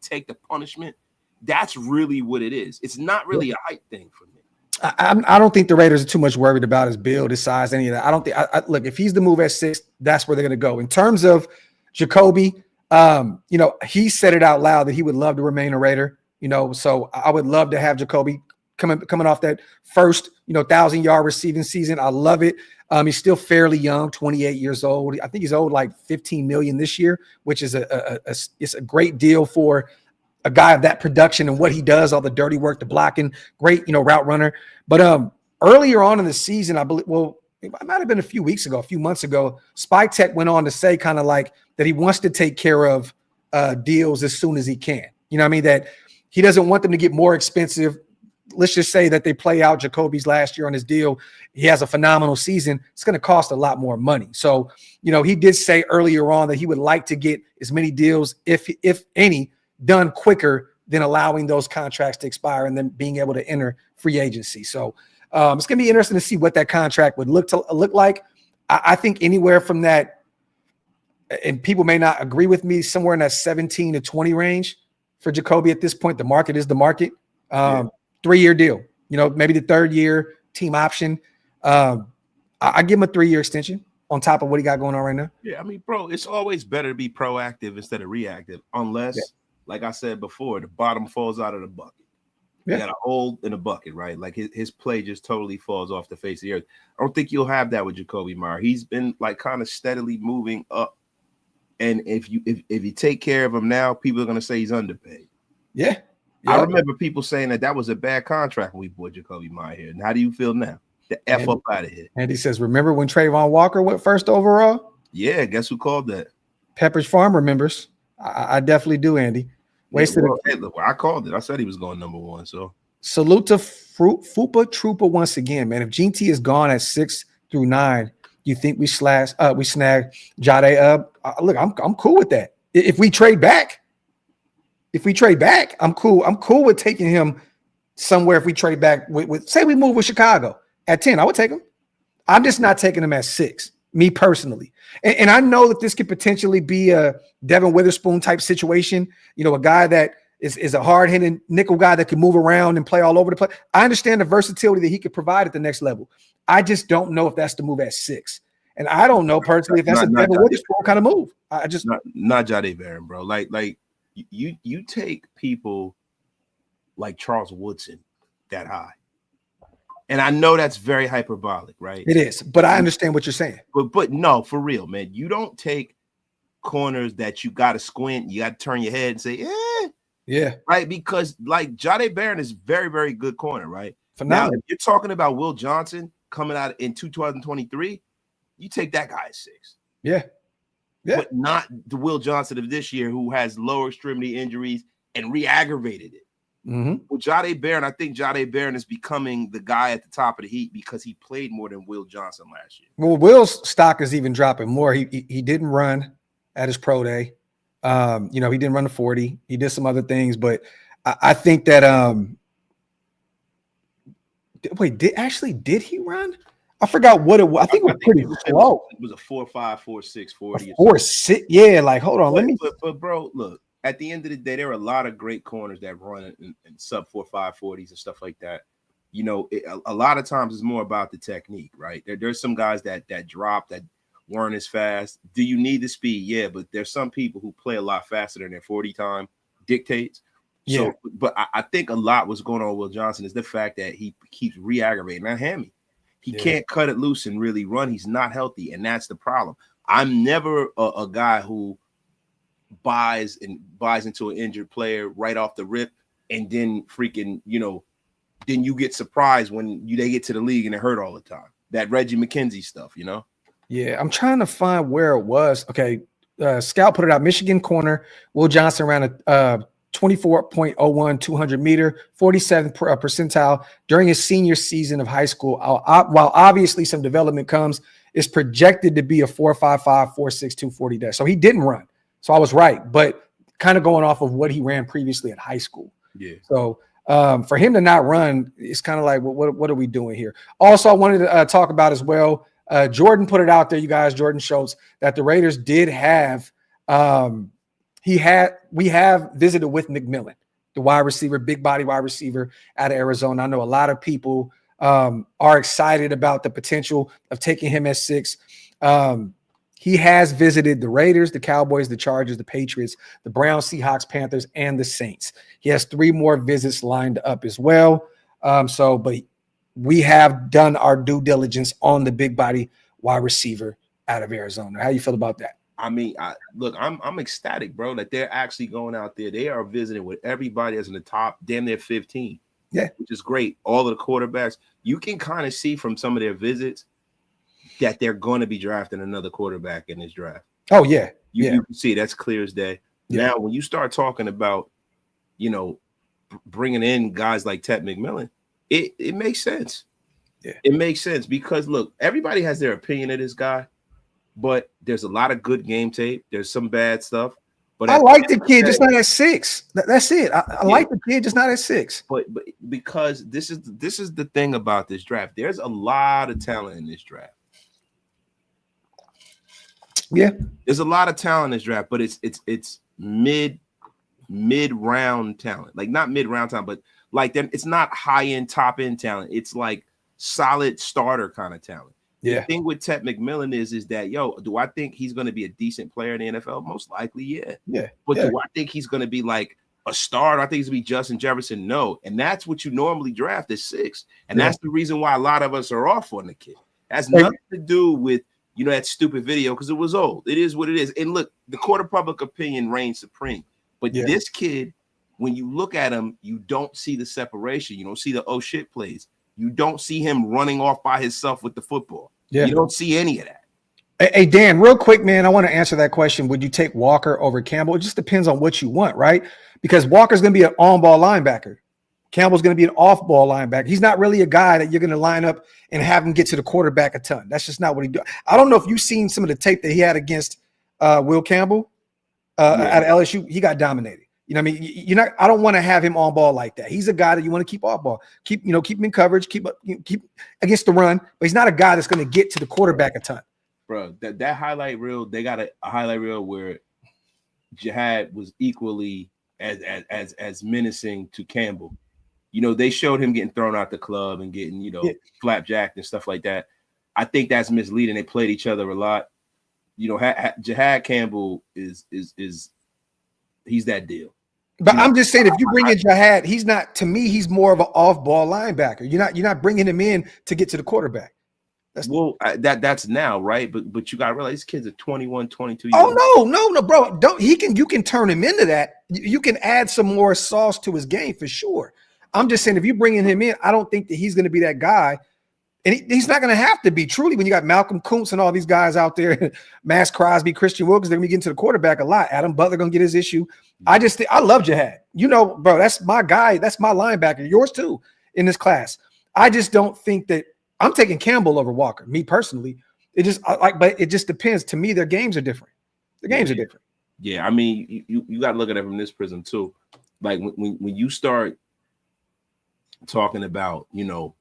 take the punishment, that's really what it is. It's not really a height thing for me.
I don't think the Raiders are too much worried about his build, his size, any of that. I don't think. Look, if he's the move at 6, that's where they're going to go. In terms of Jacoby, he said it out loud that he would love to remain a Raider. So I would love to have Jacoby coming off that first 1,000-yard receiving season. I love it. He's still fairly young, 28 years old. I think he's owed like $15 million this year, which is it's a great deal for a guy of that production and what he does, all the dirty work, the blocking, great, route runner. But earlier on in the season, I believe, it might have been a few months ago, Spike Tech went on to say kind of like that he wants to take care of deals as soon as he can. You know what I mean? That he doesn't want them to get more expensive. Let's just say that they play out Jacoby's last year on his deal. He has a phenomenal season. It's going to cost a lot more money. So, he did say earlier on that he would like to get as many deals, if any, done quicker than allowing those contracts to expire and then being able to enter free agency. So it's going to be interesting to see what that contract would look like. I think anywhere from that, and people may not agree with me, somewhere in that 17 to 20 range for Jacoby at this point. The market is the market. 3-year deal, maybe the 3rd year team option. I give him a 3-year extension on top of what he got going on right now.
Yeah, I mean, bro, it's always better to be proactive instead of reactive, unless, like I said before, the bottom falls out of the bucket. You got a hole in the bucket, right? Like his play just totally falls off the face of the earth. I don't think you'll have that with Jacoby Meyer. He's been like kind of steadily moving up. And if you take care of him now, people are going to say he's underpaid.
Yeah.
I remember people saying that was a bad contract when we bought Jacoby Meyer here. And how do you feel now? The F up out of here.
And he says, remember when Trayvon Walker went first overall?
Yeah, guess who called that?
Pepperidge Farm remembers. I definitely do, Andy.
I called it. I said he was going number 1. So
salute to Fupa Trooper once again, man. If Jeanty is gone at 6 through 9, you think we snag Jade? Look, I'm cool with that. If we trade back, I'm cool. I'm cool with taking him somewhere. If we trade back with say we move with Chicago at 10, I would take him. I'm just not taking him at 6, me personally. And I know that this could potentially be a Devin Witherspoon type situation. A guy that is a hard-hitting nickel guy that can move around and play all over the place. I understand the versatility that he could provide at the next level. I just don't know if that's the move at 6. And I don't know personally if that's a Devin Witherspoon kind of move. I just
not Jade Barron, bro. Like you take people like Charles Woodson that high. And I know that's very hyperbolic, right?
It is, but I understand what you're saying.
But no, for real, man. You don't take corners that you got to squint, you got to turn your head and say,
yeah,
right? Because like Jeanty Barron is very, very good corner, right?
phenomenal.
Now, if you're talking about Will Johnson coming out in 2023, you take that guy at 6.
Yeah.
But not the Will Johnson of this year who has lower extremity injuries and re-aggravated it. With Jeanty Barron, I think Jeanty Barron is becoming the guy at the top of the heap because he played more than Will Johnson last year.
Well, Will's stock is even dropping more. He didn't run at his pro day. He didn't run the 40. He did some other things, but I think that did he run? I forgot what it was. I think it was pretty slow.
It was a 4.5, 4.6, 40.
4.6. Yeah, like hold on.
But bro, look. At the end of the day, there are a lot of great corners that run in sub 4.5 40s and stuff like that. A lot of times it's more about the technique, right? There's some guys that drop that weren't as fast. Do you need the speed? Yeah, but there's some people who play a lot faster than their 40 time dictates.
Yeah.
So, but I think a lot what's going on with Will Johnson is the fact that he keeps re-aggravating that hammy. He can't cut it loose and really run. He's not healthy, and that's the problem. I'm never a guy who buys into an injured player right off the rip, and then freaking, then you get surprised when they get to the league and they're hurt all the time. That Reggie McKenzie stuff,
Yeah, I'm trying to find where it was. Okay, Scout put it out. Michigan corner Will Johnson ran a 24.01 200 meter, 47th percentile during his senior season of high school. While obviously some development comes, is projected to be a 4.55, 4.6, 240 dash. So he didn't run. So I was right, but kind of going off of what he ran previously at high school.
Yeah.
So for him to not run, it's kind of like, what are we doing here? Also, I wanted to talk about as well. Jordan put it out there, you guys. Jordan Schultz, that the Raiders did have. We have visited with McMillan, the wide receiver, big body wide receiver out of Arizona. I know a lot of people are excited about the potential of taking him at 6. He has visited the Raiders, the Cowboys, the Chargers, the Patriots, the Browns, Seahawks, Panthers, and the Saints. He has 3 more visits lined up as well. But we have done our due diligence on the big body wide receiver out of Arizona. How you feel about that?
I mean, I'm ecstatic, bro, that they're actually going out there. They are visiting with everybody that's in the top, damn near 15.
Yeah,
which is great. All of the quarterbacks, you can kind of see from some of their visits that they're going to be drafting another quarterback in this draft.
Oh, yeah.
You can see that's clear as day. Yeah. Now, when you start talking about, bringing in guys like Ted McMillan, it makes sense.
Yeah.
It makes sense because, look, everybody has their opinion of this guy, but there's a lot of good game tape. There's some bad stuff. But
I like the kid, just not at 6. That's it. I like the kid, just not at 6.
But because this is the thing about this draft. There's a lot of talent in this draft.
Yeah,
there's a lot of talent in this draft, but it's mid-round talent. Like not mid-round talent, but like it's not high-end, top-end talent. It's like solid starter kind of talent.
Yeah.
The thing with Ted McMillan is that, do I think he's going to be a decent player in the NFL? Most likely, yeah.
Yeah.
But do I think he's going to be like a starter? I think he's going to be Justin Jefferson? No. And that's what you normally draft at 6. And that's the reason why a lot of us are off on the kid. It has nothing to do with, that stupid video because it was old. It is what it is. And look, the court of public opinion reigns supreme. But this kid, when you look at him, you don't see the separation. You don't see the oh shit plays. You don't see him running off by himself with the football. Yeah. You don't see any of that.
Hey, Dan, real quick, man, I want to answer that question. Would you take Walker over Campbell? It just depends on what you want, right? Because Walker's going to be an on-ball linebacker. Campbell's going to be an off-ball linebacker. He's not really a guy that you're going to line up and have him get to the quarterback a ton. That's just not what he does. I don't know if you've seen some of the tape that he had against Will Campbell at LSU. He got dominated. You know what I mean? I don't want to have him on ball like that. He's a guy that you want to keep off ball. Keep him in coverage, keep against the run, but he's not a guy that's going to get to the quarterback a ton.
Bro, that highlight reel, they got a highlight reel where Jihad was equally as menacing to Campbell. They showed him getting thrown out the club and getting, flapjacked and stuff like that. I think that's misleading. They played each other a lot. Jihad Campbell is he's that deal.
But I'm just saying, if you bring in Jihad, he's not, to me, he's more of an off-ball linebacker. You're not bringing him in to get to the quarterback.
That's now, right? But you got to realize these kids are 21, 22 years old.
Oh, no, bro. You can turn him into that. You can add some more sauce to his game for sure. I'm just saying, if you bringing him in, I don't think that he's going to be that guy. And he's not going to have to be, truly, when you got Malcolm Kuntz and all these guys out there, Maxx Crosby, Christian Wilkins, they're going to be getting to the quarterback a lot. Adam Butler going to get his issue. I love Jihad. You know, bro, that's my guy. That's my linebacker. Yours too in this class. I just don't think that I'm taking Campbell over Walker, me personally. But it just depends. To me, their games are different. The games are different.
Yeah, I mean, you got to look at it from this prism too. Like when you start talking about, you know,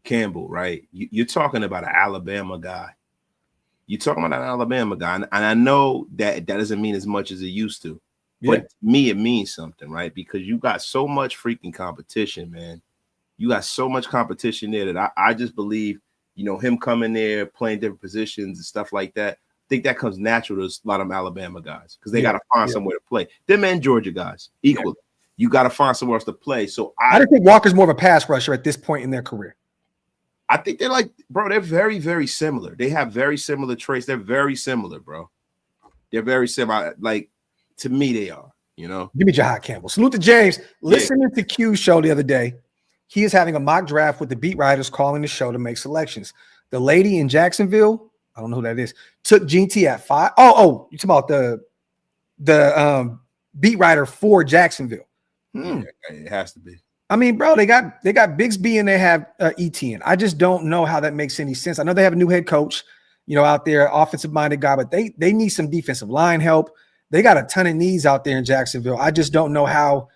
Campbell, right? You're talking about an Alabama guy. You're talking about an Alabama guy. And I know that doesn't mean as much as it used to. Yeah. But to me, it means something, right? Because you got so much freaking competition, man. You got so much competition there that I just believe, you know, him coming there, playing different positions and stuff like that. I think that comes natural to a lot of Alabama guys because they got to find somewhere to play. Them and Georgia guys, equally. Yeah. You got to find somewhere else to play. So I
don't think Walker's more of a pass rusher at this point in their career.
I think they're like, bro, they're very, very similar. They have very similar traits. They're very similar, bro. They're very similar. Like, to me, they are, you know.
Give me Jihad Campbell. Salute to James. Listening to Q's show the other day, he is having a mock draft with the beat writers calling the show to make selections. The lady in Jacksonville, I don't know who that is, took Jeanty at 5. Oh, you talking about the beat writer for Jacksonville.
Yeah, it has to be.
I mean, bro, they got Bigsby and they have Etienne. I just don't know how that makes any sense. I know they have a new head coach, you know, out there, offensive-minded guy, but they need some defensive line help. They got a ton of needs out there in Jacksonville. I just don't know how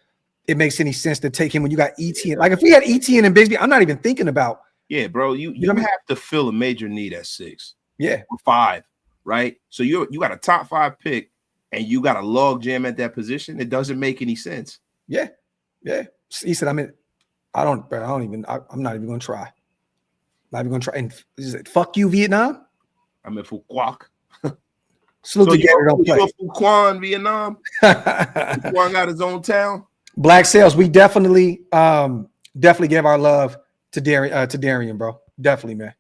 it makes any sense to take him when you got Etienne. Like, if we had Etienne and Bigsby, I'm not even thinking about.
Yeah, bro, you have to fill a major need at 6.
Yeah.
Or 5, right? So you got a top 5 pick and you got a log jam at that position. It doesn't make any sense.
Yeah. He said, I'm not even going to try. Not even going to try. And he said, fuck you, Vietnam.
I'm in Fuquoc.
Salute to Gator, don't play.
Fuquan, Vietnam. Fuquan got his own town.
Black Sales, we definitely give our love to Darian, bro. Definitely, man.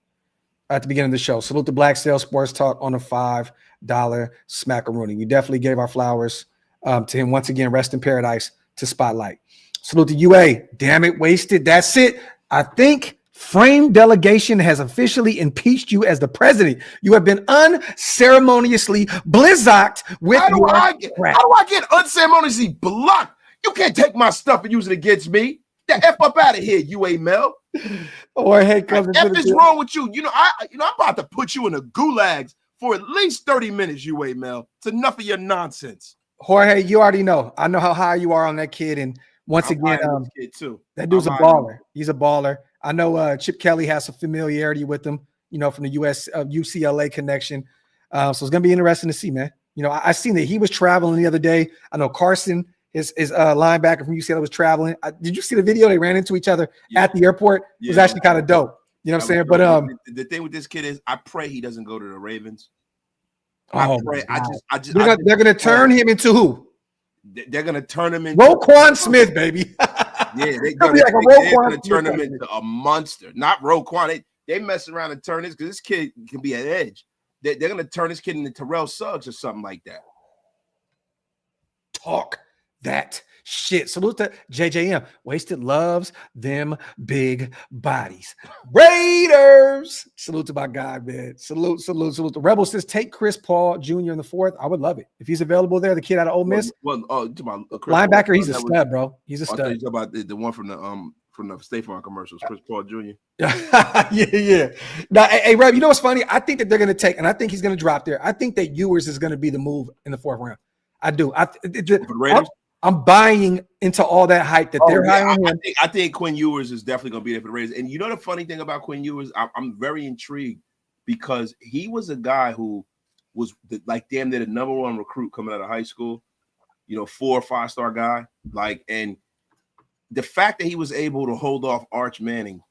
At the beginning of the show. Salute to Black Sales Sports Talk on a $5 smackaroonie. We definitely gave our flowers to him once again. Rest in paradise to Spotlight. Salute to UA. Damn it, wasted. That's it. I think Frame Delegation has officially impeached you as the president. You have been unceremoniously blizzocked with
How do I get unceremoniously blocked? You can't take my stuff and use it against me. Get the F up out of here, UA Mel.
Or hey,
F is wrong with you. I'm about to put you in the gulags for at least 30 minutes, UA Mel. It's enough of your nonsense.
Jorge, you already know. I know how high you are on that kid. And once again,
kid too.
That dude's a baller. He's a baller. I know Chip Kelly has some familiarity with him, you know, from the UCLA connection. So it's going to be interesting to see, man. You know, I seen that he was traveling the other day. I know Carson, his linebacker from UCLA, was traveling. Did you see the video? They ran into each other at the airport. It was actually kind of dope. You know what I'm saying? But
the thing with this kid is I pray he doesn't go to the Ravens.
Oh, they're going to turn him into who?
They're going to turn him into
Roquan Smith, baby.
Yeah, they're going to turn him into a monster. Not Roquan. They mess around and turn this because this kid can be an edge. They're going to turn this kid into Terrell Suggs or something like that.
Talk that shit. Salute to JJM. Wasted loves them big bodies. Raiders. Salute to my guy, man. Salute. The Rebel says take Chris Paul Jr. in the 4th. I would love it. If he's available there, the kid out of Ole Miss. Linebacker, Paul, he's a stud, bro. He's a stud.
You talking about the one from the State Farm commercials, Chris Paul Jr.
yeah. Now, hey, Reb, you know what's funny? I think that they're going to take, and I think he's going to drop there. I think that Ewers is going to be the move in the 4th round. I do. I'm buying into all that hype that they're high on him.
I think Quinn Ewers is definitely going to be there for the Raiders. And you know the funny thing about Quinn Ewers? I'm very intrigued because he was a guy who was damn near the number 1 recruit coming out of high school. You know, 4 or 5-star guy. And the fact that he was able to hold off Arch Manning,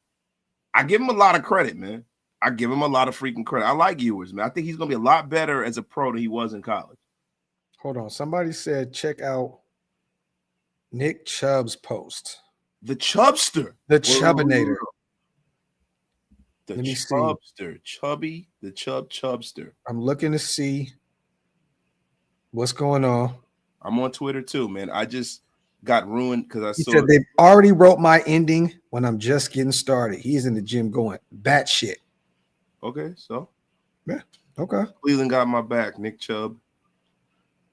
I give him a lot of credit, man. I give him a lot of freaking credit. I like Ewers, man. I think he's going to be a lot better as a pro than he was in college.
Hold on. Somebody said check out Nick Chubb's post.
The Chubster.
The Chubbinator.
The
Let me
Chubster, Chubby, the Chubster.
I'm looking to see what's going on.
I'm on Twitter too, man. I just got ruined because I saw.
Said they've already wrote my ending when I'm just getting started. He's in the gym going batshit.
Okay, so
yeah, okay.
Cleveland got my back, Nick Chubb.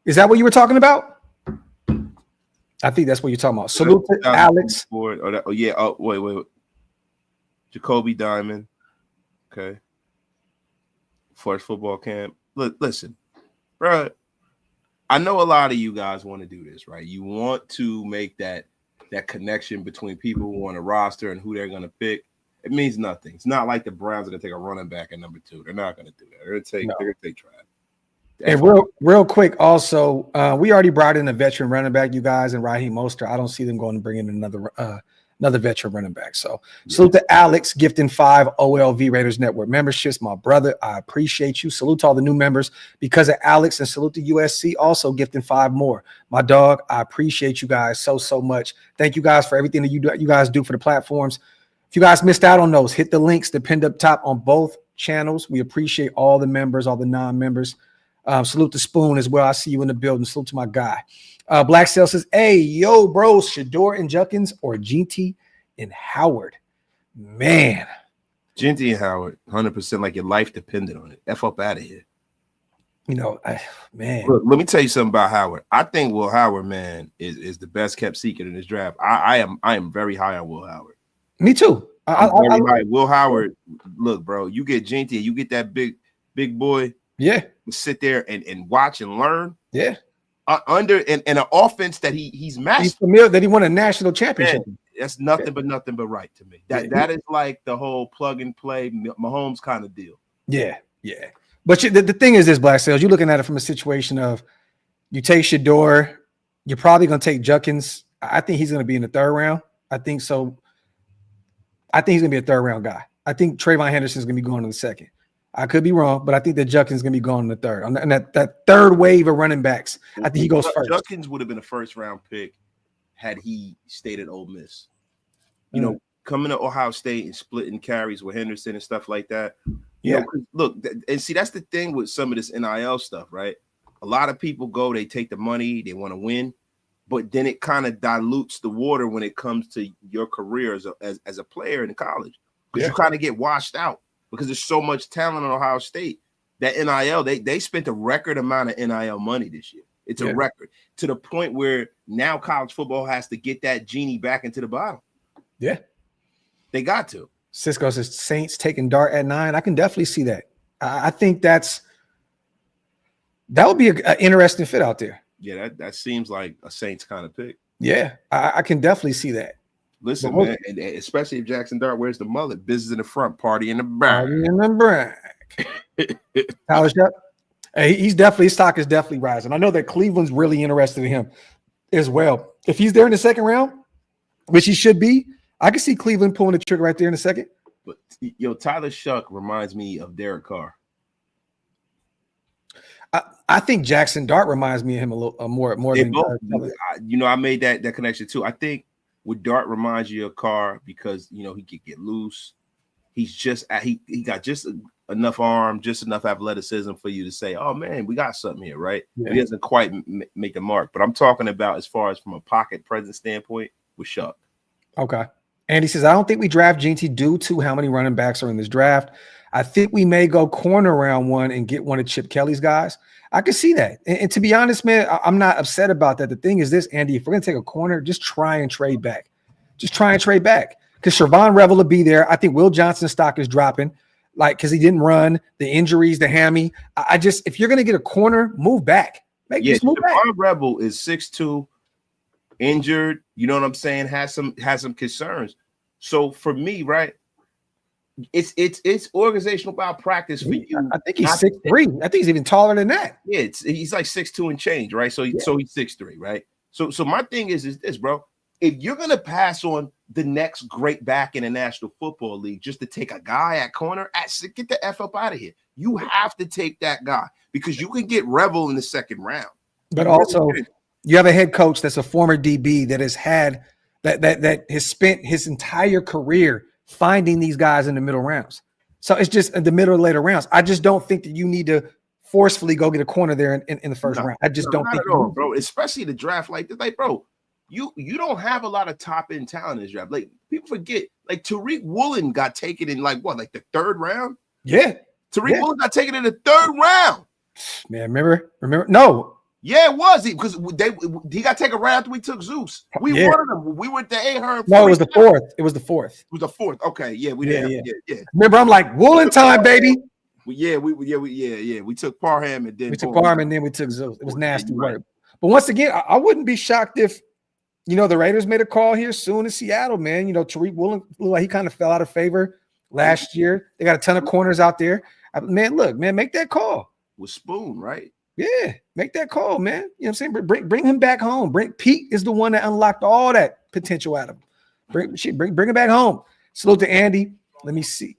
Is that what you were talking about? I think that's what you're talking about. Salute to Alex.
Wait. Jacoby Diamond. Okay. First football camp. Look, listen, bro. I know a lot of you guys want to do this, right? You want to make that connection between people who on a roster and who they're going to pick. It means nothing. It's not like the Browns are going to take a running back at number 2. They're not going to do that. They're going to take Trav.
And real quick, also, we already brought in a veteran running back, you guys, and Raheem Mostert. I don't see them going to bring in another veteran running back. So salute to Alex, gifting 5 OLV Raiders Network memberships. My brother, I appreciate you. Salute to all the new members because of Alex, and salute to USC also gifting 5 more. My dog, I appreciate you guys so much. Thank you guys for everything that you guys do for the platforms. If you guys missed out on those, hit the links that pinned up top on both channels. We appreciate all the members, all the non-members. Salute to Spoon as well. I see you in the building. Salute to my guy. Black Cell says, hey, yo, bro, Shedeur and Judkins or Jeanty and Howard? Man.
Jeanty and Howard, 100% like your life depended on it. F up out of here.
You know, man.
Look, let me tell you something about Howard. I think Will Howard, man, is the best kept secret in this draft. I am very high on Will Howard.
Me too.
I'm very high. Will Howard, look, bro, you get Jeanty, you get that big boy.
Yeah.
Sit there and watch and learn.
Yeah.
Under in an offense that he's mastered.
He's familiar that he won a national championship.
Man, that's nothing but right to me. That is like the whole plug and play Mahomes kind of deal.
Yeah. But the thing is this, Black Sales, you're looking at it from a situation of you take Shedeur, you're probably going to take Judkins. I think he's going to be in the 3rd round. I think so. I think he's going to be a 3rd round guy. I think Trayvon Henderson is going to be going in the 2nd. I could be wrong, but I think that Judkins is going to be going in the 3rd. And that 3rd wave of running backs, I think he goes first.
Judkins would have been a 1st round pick had he stayed at Ole Miss. You know, coming to Ohio State and splitting carries with Henderson and stuff like that. You know, look, and see, that's the thing with some of this NIL stuff, right? A lot of people go, they take the money, they want to win, but then it kind of dilutes the water when it comes to your career as a player in college. Because you kind of get washed out. Because there's so much talent in Ohio State that NIL, they spent a record amount of NIL money this year. It's a record to the point where now college football has to get that genie back into the bottle.
Yeah.
They got to.
Cisco says Saints taking Dart at 9. I can definitely see that. I think that would be an interesting fit out there.
Yeah, that seems like a Saints kind of pick.
Yeah, I can definitely see that.
Listen, man, and especially if Jackson Dart wears the mullet, business in the front, party in the back.
Party in the back. Tyler Shep, hey, his stock is definitely rising. I know that Cleveland's really interested in him as well. If he's there in the 2nd round, which he should be, I can see Cleveland pulling the trigger right there in a 2nd.
But Tyler Shuck reminds me of Derek Carr.
I think Jackson Dart reminds me of him a little more than
both. I made that connection too. I think with Dart reminds you of Carr because he could get loose. He's just he got just enough arm, just enough athleticism for you to say, "Oh man, we got something here," right? Yeah. He doesn't quite make the mark, but I'm talking about as far as from a pocket presence standpoint with Shuck.
Okay. Andy says, I don't think we draft Jeanty due to how many running backs are in this draft. I think we may go corner round 1 and get one of Chip Kelly's guys. I can see that. And to be honest, man, I'm not upset about that. The thing is this, Andy, if we're going to take a corner, just try and trade back. Just try and trade back. Because Shervon Revel will be there. I think Will Johnson's stock is dropping, because he didn't run, the injuries, the hammy. If you're going to get a corner, move back. Just move back.
Shervon Revel is 6'2", injured. You know what I'm saying? Has some concerns. So for me, right, it's organizational about practice for you.
I think he's 6'3". I think he's even taller than that.
Yeah, he's like 6'2" and change, right? So he's 6'3", right? So my thing is this, bro. If you're gonna pass on the next great back in the National Football League just to take a guy at corner, get the F up out of here. You have to take that guy because you can get Revel in the 2nd round.
But also, you have a head coach that's a former DB that has had that has spent his entire career finding these guys in the middle rounds. So it's just in the middle of later rounds. I just don't think that you need to forcefully go get a corner there in the first round. I just don't think
at all, bro. Especially the draft like this. Like, bro, you don't have a lot of top end talent in this draft. Like, people forget, like Tariq Woolen got taken in like the third round?
Yeah.
Tariq Woolen got taken in the third round.
Man, remember? No.
Yeah, it was because he got taken right after we took Zeus. We wanted him. We went to Ahern.
No, it was the fourth. It was the fourth.
It was the fourth. Okay, yeah, we did. Yeah.
Remember, I'm like Woolen time, baby.
We took Parham and then
we took Parham and then we took Zeus. It was nasty work. But once again, I wouldn't be shocked if the Raiders made a call here soon in Seattle, man. Tariq Woolen looked like he kind of fell out of favor last year. They got a ton of corners out there. Man, look, man, make that call.
With Spoon, right?
Yeah, make that call, man. You know what I'm saying? Bring him back home. Pete is the one that unlocked all that potential out of him. Bring him back home. Salute to Andy. Let me see,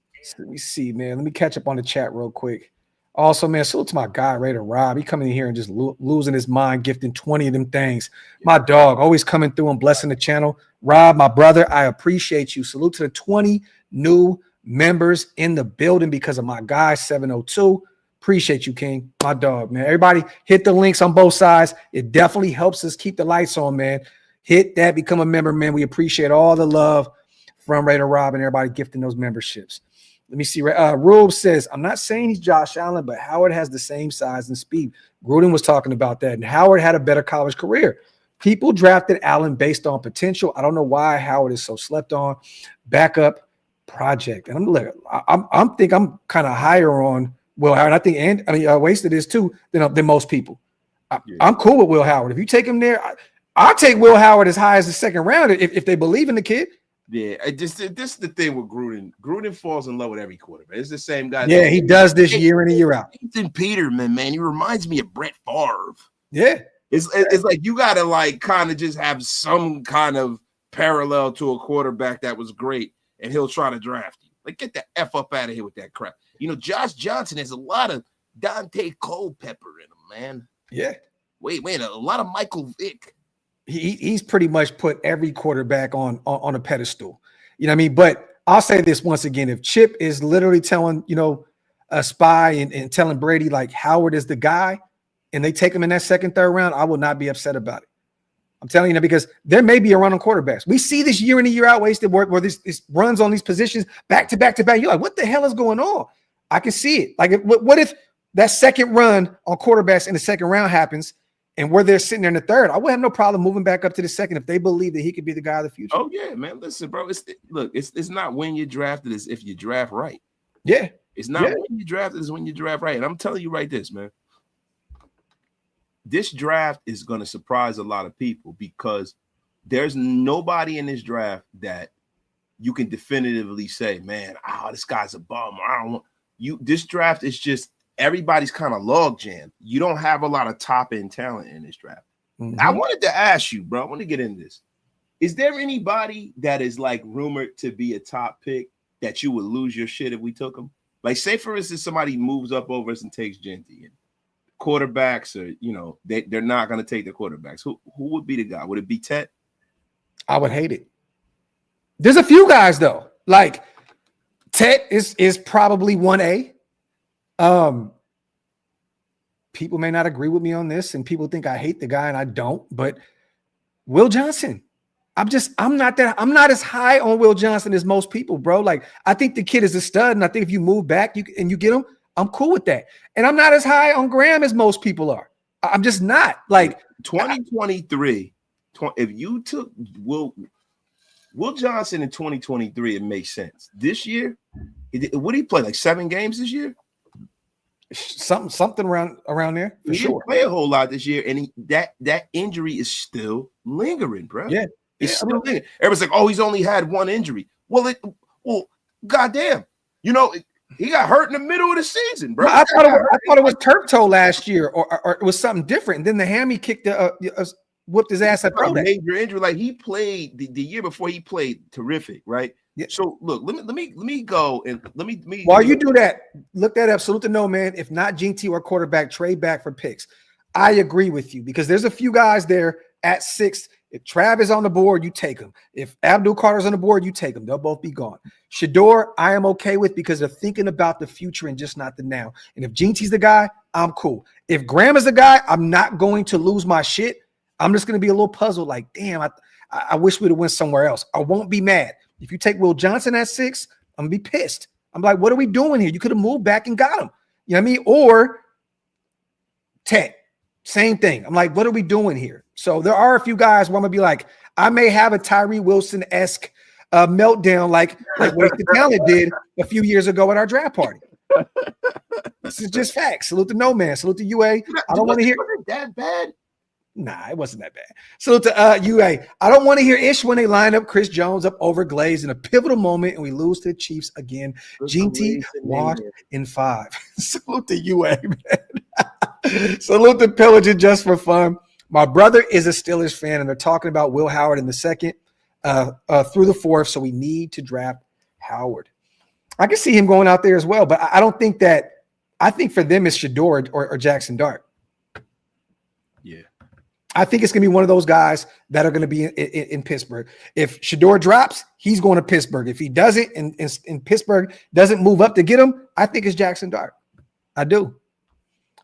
man. Let me catch up on the chat real quick. Also, man, salute to my guy, Raider Rob. He coming in here and just losing his mind, gifting 20 of them things. My dog, always coming through and blessing the channel. Rob, my brother, I appreciate you. Salute to the 20 new members in the building because of my guy, 702. Appreciate you, King. My dog, man. Everybody hit the links on both sides. It definitely helps us keep the lights on, man. Hit that, become a member, man. We appreciate all the love from Raider Rob and everybody gifting those memberships. Let me see. Rube says, I'm not saying he's Josh Allen, but Howard has the same size and speed. Gruden was talking about that, and Howard had a better college career. People drafted Allen based on potential. I don't know why Howard is so slept on. Backup project. And I'm kind of higher on Will Howard. I think Wasted is too than most people. I'm cool with Will Howard. If you take him there, I'll take Will Howard as high as the second round if they believe in the kid.
Yeah, this is the thing with Gruden. Gruden falls in love with every quarterback. It's the same guy.
Yeah, he does this year in and year out.
Nathan Peterman, man, he reminds me of Brett Favre.
Yeah,
it's like you gotta like kind of just have some kind of parallel to a quarterback that was great, and he'll try to draft you. Like, get the F up out of here with that crap. Josh Johnson has a lot of Dante Culpepper in him, man.
Yeah.
Wait, a lot of Michael Vick.
He's pretty much put every quarterback on a pedestal. You know what I mean? But I'll say this once again. If Chip is literally telling, a spy and telling Brady like Howard is the guy, and they take him in that second, third round, I will not be upset about it. I'm telling you, because there may be a run on quarterbacks. We see this year in and year out Wasted where this runs on these positions back to back to back. You're like, what the hell is going on? I can see it. Like, what if that second run on quarterbacks in the second round happens and we're there sitting there in the third? I would have no problem moving back up to the second if they believe that he could be the guy of the future.
Oh, yeah, man. Listen, bro. It's not when you drafted, it's if you draft right.
Yeah.
It's not when you drafted, it's when you draft right. And I'm telling you right this, man. This draft is going to surprise a lot of people because there's nobody in this draft that you can definitively say, man, this guy's a bum. I don't want you. This draft is just everybody's kind of log jam. You don't have a lot of top end talent in this draft. Mm-hmm. I wanted to ask you, bro. I want to get into this. Is there anybody that is like rumored to be a top pick that you would lose your shit if we took him? Like, say for instance, somebody moves up over us and takes Jeanty, and quarterbacks, or they're not going to take the quarterbacks. Who would be the guy? Would it be Tet?
I would hate it. There's a few guys though. Like Tet is probably 1A. People may not agree with me on this, and people think I hate the guy, and I don't. But Will Johnson, I'm not as high on Will Johnson as most people, bro. Like, I think the kid is a stud, and I think if you move back and you get him, I'm cool with that. And I'm not as high on Graham as most people are. I'm just not. Like
2023. If you took Will Johnson in 2023, it makes sense. This year, what did he play? Like 7 games this year?
Something around there for sure.
Didn't play a whole lot this year, and that injury is still lingering, bro.
Yeah,
it's still lingering. Everyone's like, "Oh, he's only had one injury." Well, goddamn, he got hurt in the middle of the season, bro.
I thought it was turf toe last year, or it was something different. And then the hammy kicked whooped his ass at
a major injury. Like, he played the year before, he played terrific, right? Yeah. So look, let me go and let me
while you do that, look that up. Salute to no man. If not Jeanty or quarterback, trade back for picks. I agree with you because there's a few guys there at 6. If Trav is on the board, you take him. If Abdul Carter's on the board, you take him. They'll both be gone. Shedeur, I am okay with because they're thinking about the future and just not the now. And if Jeanty's the guy, I'm cool. If Graham is the guy, I'm not going to lose my shit. I'm just going to be a little puzzled like, damn, I wish we'd have went somewhere else. I won't be mad. If you take Will Johnson at 6, I'm going to be pissed. I'm like, what are we doing here? You could have moved back and got him. You know what I mean? Or Tech, same thing. I'm like, what are we doing here? So there are a few guys where I'm going to be like, I may have a Tyree Wilson-esque meltdown like Wasted Talent did a few years ago at our draft party. This is just facts. Salute to No Man. Salute to UA. I don't want to hear
that bad.
Nah, it wasn't that bad. Salute to UA. I don't want to hear Ish when they line up Chris Jones up over Glaze in a pivotal moment and we lose to the Chiefs again. Jeanty washed in 5. Salute to UA, man. Salute to Pillaging just for fun. My brother is a Steelers fan, and they're talking about Will Howard in the 2nd through the 4th, so we need to draft Howard. I can see him going out there as well, but I don't think that – I think for them it's Shedeur or Jackson Dart.
Yeah.
I think it's going to be one of those guys that are going to be in Pittsburgh. If Shedeur drops, he's going to Pittsburgh. If he doesn't and Pittsburgh doesn't move up to get him, I think it's Jackson Dart. I do.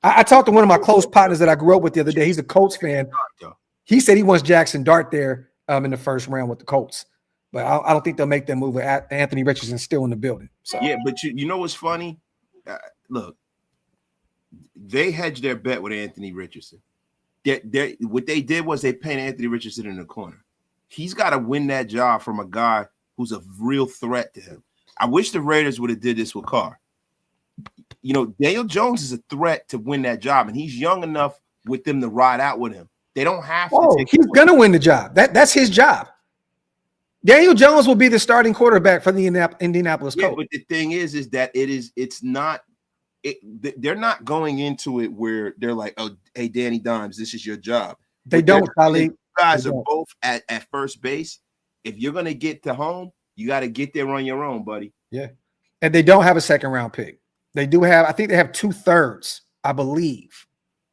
I talked to one of my close partners that I grew up with the other day. He's a Colts fan. He said he wants Jackson Dart there in the 1st round with the Colts. But I don't think they'll make that move with Anthony Richardson still in the building. So.
Yeah, but you know what's funny? Look, they hedged their bet with Anthony Richardson. What they did was they painted Anthony Richardson in the corner. He's got to win that job from a guy who's a real threat to him. I wish the Raiders would have did this with Carr. You know, Daniel Jones is a threat to win that job, and he's young enough with them to ride out with him. They don't have to.
He's going to win the job. That's his job. Daniel Jones will be the starting quarterback for the Indianapolis Colts.
But the thing is that they're not going into it where they're like, oh, hey, Danny Dimes, this is your job.
They don't, Ali.
You guys are both at first base. If you're going to get to home, you got to get there on your own, buddy.
Yeah. And they don't have a 2nd-round pick. They do have, I think they have 2/3, I believe.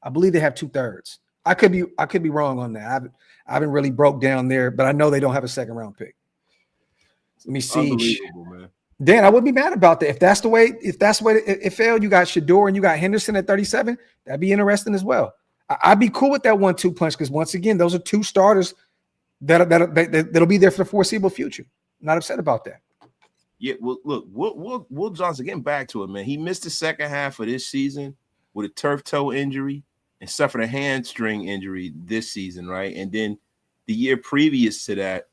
I believe they have 2/3. I could be wrong on that. I haven't really broke down there, but I know they don't have a 2nd-round pick. Let me see.
Unbelievable, man.
Dan, I wouldn't be mad about that. If that's the way it failed, you got Shedeur and you got Henderson at 37. That'd be interesting as well. I'd be cool with that 1-2 punch because once again, those are 2 starters that'll be there for the foreseeable future. Not upset about that.
Yeah, well, look, Will Johnson, getting back to it, man. He missed the 2nd half of this season with a turf toe injury and suffered a hamstring injury this season, right? And then the year previous to that,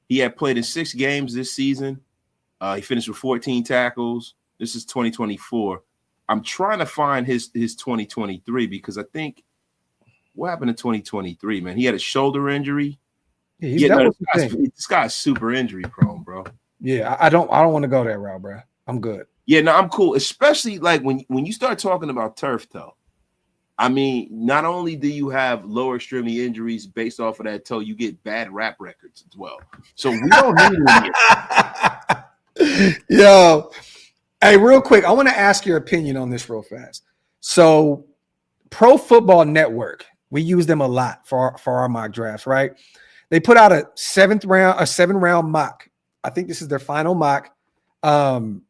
he had played in 6 games this season. He finished with 14 tackles. This is 2024. I'm trying to find his 2023 because I think what happened in 2023, man? He had a shoulder injury.
Yeah,
this guy's super injury prone, bro.
Yeah, I don't want to go that route, bro. I'm good.
Yeah, no, I'm cool. Especially like when you start talking about turf toe. I mean, not only do you have lower extremity injuries based off of that toe, you get bad rap records as well. So we don't need it.
Yo, hey, real quick, I want to ask your opinion on this real fast. So, Pro Football Network, we use them a lot for our mock drafts, right? They put out a 7-round mock. I think this is their final mock. And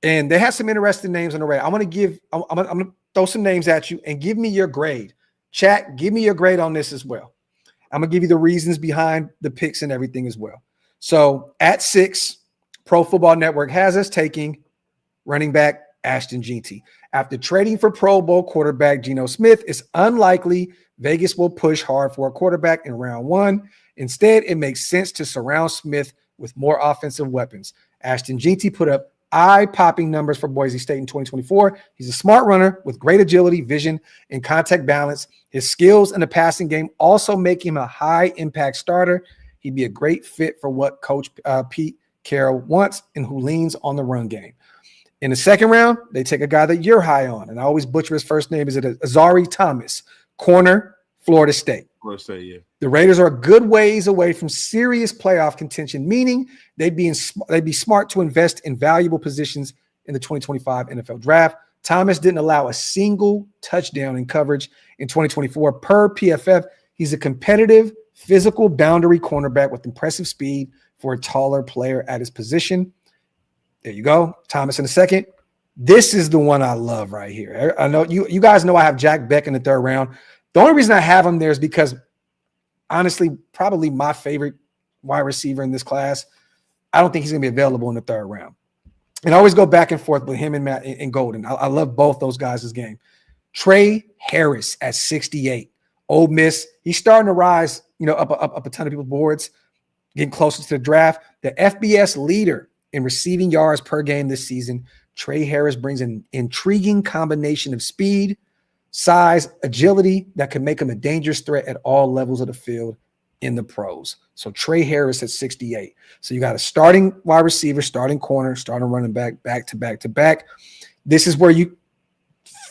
they have some interesting names on the radar. I'm gonna throw some names at you and give me your grade. Chat, give me your grade on this as well. I'm gonna give you the reasons behind the picks and everything as well. So at 6, Pro Football Network has us taking running back Ashton Jeanty. After trading for Pro Bowl quarterback Geno Smith, it's unlikely Vegas will push hard for a quarterback in round 1. Instead, it makes sense to surround Smith with more offensive weapons. Ashton Jeanty put up eye-popping numbers for Boise State in 2024. He's a smart runner with great agility, vision, and contact balance. His skills in the passing game also make him a high-impact starter. He'd be a great fit for what Coach Pete Carroll wants and who leans on the run game. In the 2nd round, they take a guy that you're high on, and I always butcher his first name. Is it Azari Thomas, corner, Florida State.
Yeah.
The Raiders are a good ways away from serious playoff contention, meaning they'd be smart to invest in valuable positions in the 2025 NFL Draft. Thomas didn't allow a single touchdown in coverage in 2024 per PFF. He's a competitive, physical boundary cornerback with impressive speed for a taller player at his position. There you go. Thomas in a second. This is the one I love right here. I know you guys know I have Jack Beck in the third round. The only reason I have him there is because, honestly, probably my favorite wide receiver in this class. I don't think he's going to be available in the third round. And I always go back and forth with him and Matt and Golden. I love both those guys' game. Trey Harris at 68. Ole Miss. He's starting to rise, up a ton of people's boards, getting closer to the draft. The FBS leader in receiving yards per game this season. Trey Harris brings an intriguing combination of speed, size, agility that can make him a dangerous threat at all levels of the field in the pros. So Trey Harris at 68. So you got a starting wide receiver, starting corner, starting running back, back to back to back. This is where you,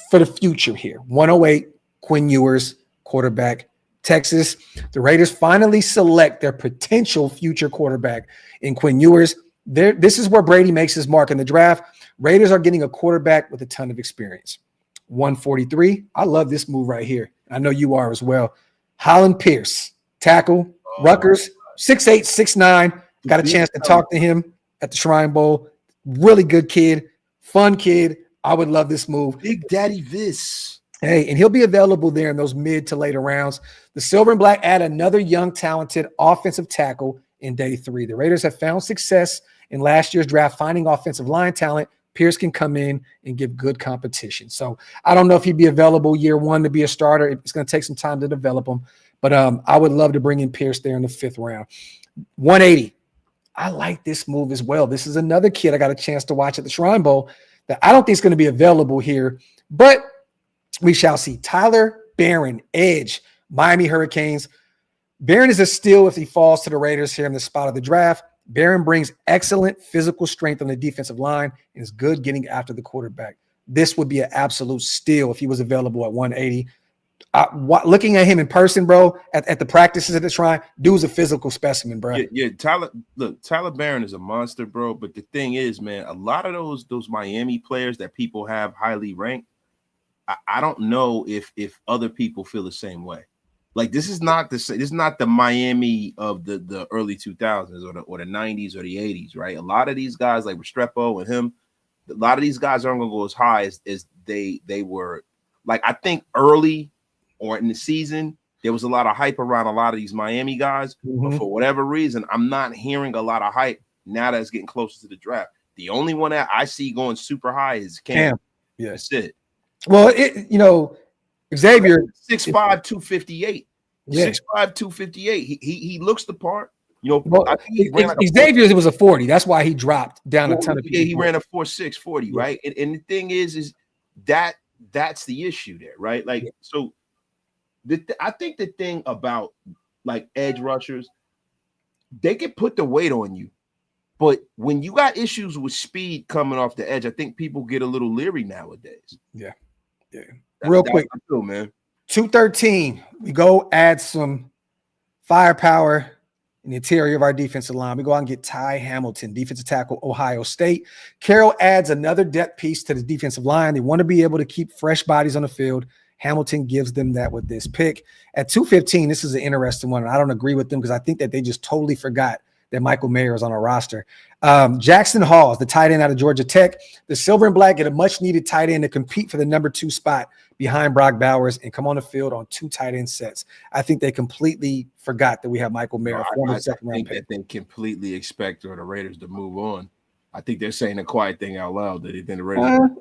for the future here, 108, Quinn Ewers, quarterback, Texas. The Raiders finally select their potential future quarterback in Quinn Ewers. This is where Brady makes his mark in the draft. Raiders are getting a quarterback with a ton of experience. 143. I love this move right here. I know you are as well. Holland Pierce, tackle, Rutgers, 6'8", 6'9". Got a chance to talk to him at the Shrine Bowl. Really good kid, fun kid. I would love this move.
Big Daddy Viss.
Hey, and he'll be available there in those mid to later rounds. The Silver and Black add another young, talented offensive tackle in day 3. The Raiders have found success in last year's draft finding offensive line talent. Pierce can come in and give good competition. So I don't know if he'd be available year 1 to be a starter. It's going to take some time to develop him. But I would love to bring in Pierce there in the 5th round. 180. I like this move as well. This is another kid I got a chance to watch at the Shrine Bowl that I don't think is going to be available here, but we shall see. Tyler Barron, edge, Miami Hurricanes. Barron is a steal if he falls to the Raiders here in the spot of the draft. Barron brings excellent physical strength on the defensive line and is good getting after the quarterback. This would be an absolute steal if he was available at 180. Looking at him in person, bro, at the practices at the Shrine, dude's a physical specimen, bro.
Yeah, Tyler Barron is a monster, bro. But the thing is, man, a lot of those Miami players that people have highly ranked, I don't know if other people feel the same way. Like this is not the Miami of the early 2000s or the 90s or the 80s, right? A lot of these guys like Restrepo and him, a lot of these guys aren't gonna go as high as they were. Like I think early or in the season, there was a lot of hype around a lot of these Miami guys, but for whatever reason, I'm not hearing a lot of hype now that it's getting closer to the draft. The only one that I see going super high is Cam.
Yeah,
that's it.
Well, Xavier
6'5", 258.
Yeah.
6'5", 258. He looks the part.
I think Xavier was a 40. That's why he dropped down a ton of people.
Yeah, he ran a 4.6 40, right? And the thing is that's the issue there, right? Like so. I think the thing about like edge rushers, they can put the weight on you, but when you got issues with speed coming off the edge, I think people get a little leery nowadays.
Yeah. Real quick,
man.
213. We go add some firepower in the interior of our defensive line. We go out and get Ty Hamilton, defensive tackle, Ohio State. Carroll adds another depth piece to the defensive line. They want to be able to keep fresh bodies on the field. Hamilton gives them that with this pick. At 215, this is an interesting one. I don't agree with them because I think that they just totally forgot that Michael Mayer is on our roster. Jackson Hall is the tight end out of Georgia Tech. The Silver and Black get a much-needed tight end to compete for the number 2 spot behind Brock Bowers and come on the field on 2 tight end sets. I think they completely forgot that we have Michael Mayer, former second-round pick.
That they completely expect the Raiders to move on. I think they're saying a quiet thing out loud that they think the Raiders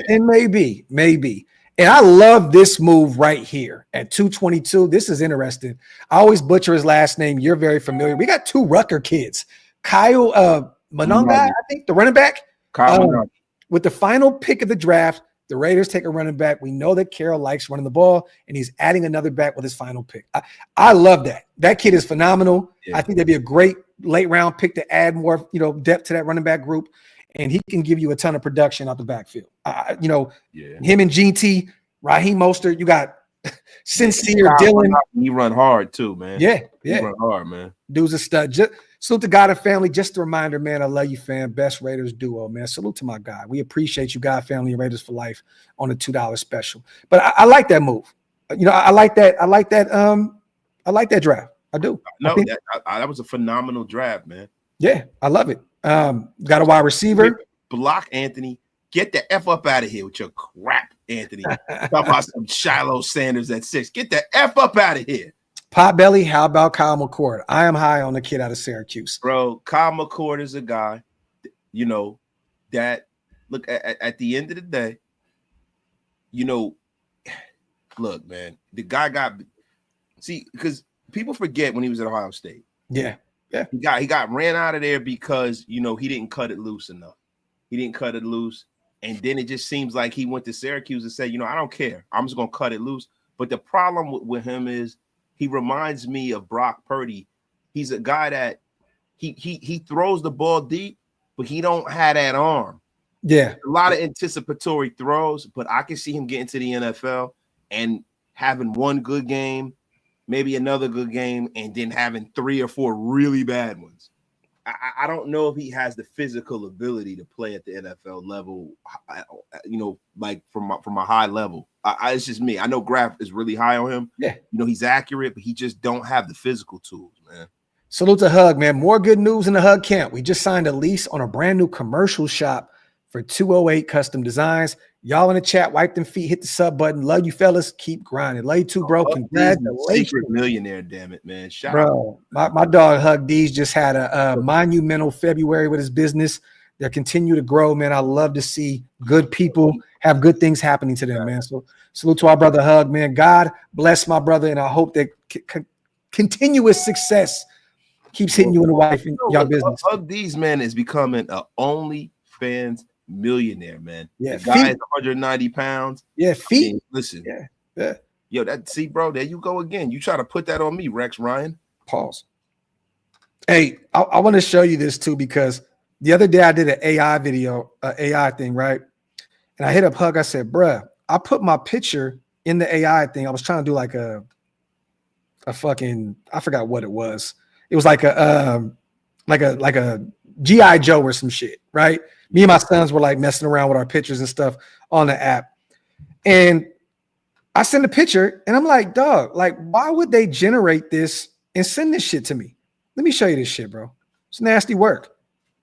and maybe. And I love this move right here at 222. This is interesting. I always butcher his last name. You're very familiar. We got 2 Rucker kids. Kyle Mononga, I think, the running back. With the final pick of the draft, the Raiders take a running back. We know that Carroll likes running the ball, and he's adding another back with his final pick. I love that. That kid is phenomenal. Yeah. I think that'd be a great late round pick to add more, depth to that running back group. And he can give you a ton of production out the backfield. Him and Jeanty, Raheem Mostert, you got Sincere, Dylan.
He run hard too, man.
Yeah.
He run hard, man.
Dude's a stud. Salute to God and family. Just a reminder, man, I love you, fam. Best Raiders duo, man. Salute to my guy. We appreciate you, God, family, and Raiders for life on the $2 special. But I like that move. I like that. I like that draft. I do.
No, that was a phenomenal draft, man.
Yeah, I love it. Got a wide receiver.
Block Anthony. Get the F up out of here with your crap, Anthony. Talk about some Shedeur Sanders at 6. Get the F up out of here.
Potbelly, how about Kyle McCord? I am high on the kid out of Syracuse.
Bro, Kyle McCord is a guy, that look at the end of the day, look, man, the guy because people forget when he was at Ohio State.
Yeah.
He got ran out of there because he didn't cut it loose enough. He didn't cut it loose. And then it just seems like he went to Syracuse and said, I don't care. I'm just gonna cut it loose. But the problem with him is he reminds me of Brock Purdy. He's a guy that he throws the ball deep, but he don't have that arm.
Yeah.
A lot of anticipatory throws, but I can see him getting to the NFL and having one good game, maybe another good game, and then having 3 or 4 really bad ones. I don't know if he has the physical ability to play at the NFL level, like from a high level. It's just me. I know Graphk is really high on him.
Yeah.
He's accurate, but he just don't have the physical tools, man.
Salute to Hug, man. More good news in the Hug camp. We just signed a lease on a brand new commercial shop for 208 Custom Designs. Y'all in the chat, wipe them feet, hit the sub button. Love you, fellas. Keep grinding. Love you too, bro. Congratulations.
Secret millionaire, damn it, man. Shout
out. My dog Hug D's just had a monumental February with his business. They continue to grow, man. I love to see good people have good things happening to them, man. So salute to our brother Hug, man. God bless my brother, and I hope that continuous success keeps hitting you in the wife and y'all business.
Hug D's, man, is becoming an OnlyFans millionaire, man.
Yeah,
the guy is 190 pounds.
Yeah, feet.
I mean, listen.
Yeah.
Yo, bro, there you go again. You try to put that on me, Rex Ryan.
Pause. Hey, I want to show you this too, because the other day I did an AI video, AI thing, right? And I hit up Hug. I said, bruh, I put my picture in the AI thing. I was trying to do like a fucking, I forgot what it was. It was like a G.I. Joe or some shit, right? Me and my sons were like messing around with our pictures and stuff on the app. And I send a picture and I'm like, dog, like, why would they generate this and send this shit to me? Let me show you this shit, bro. It's nasty work.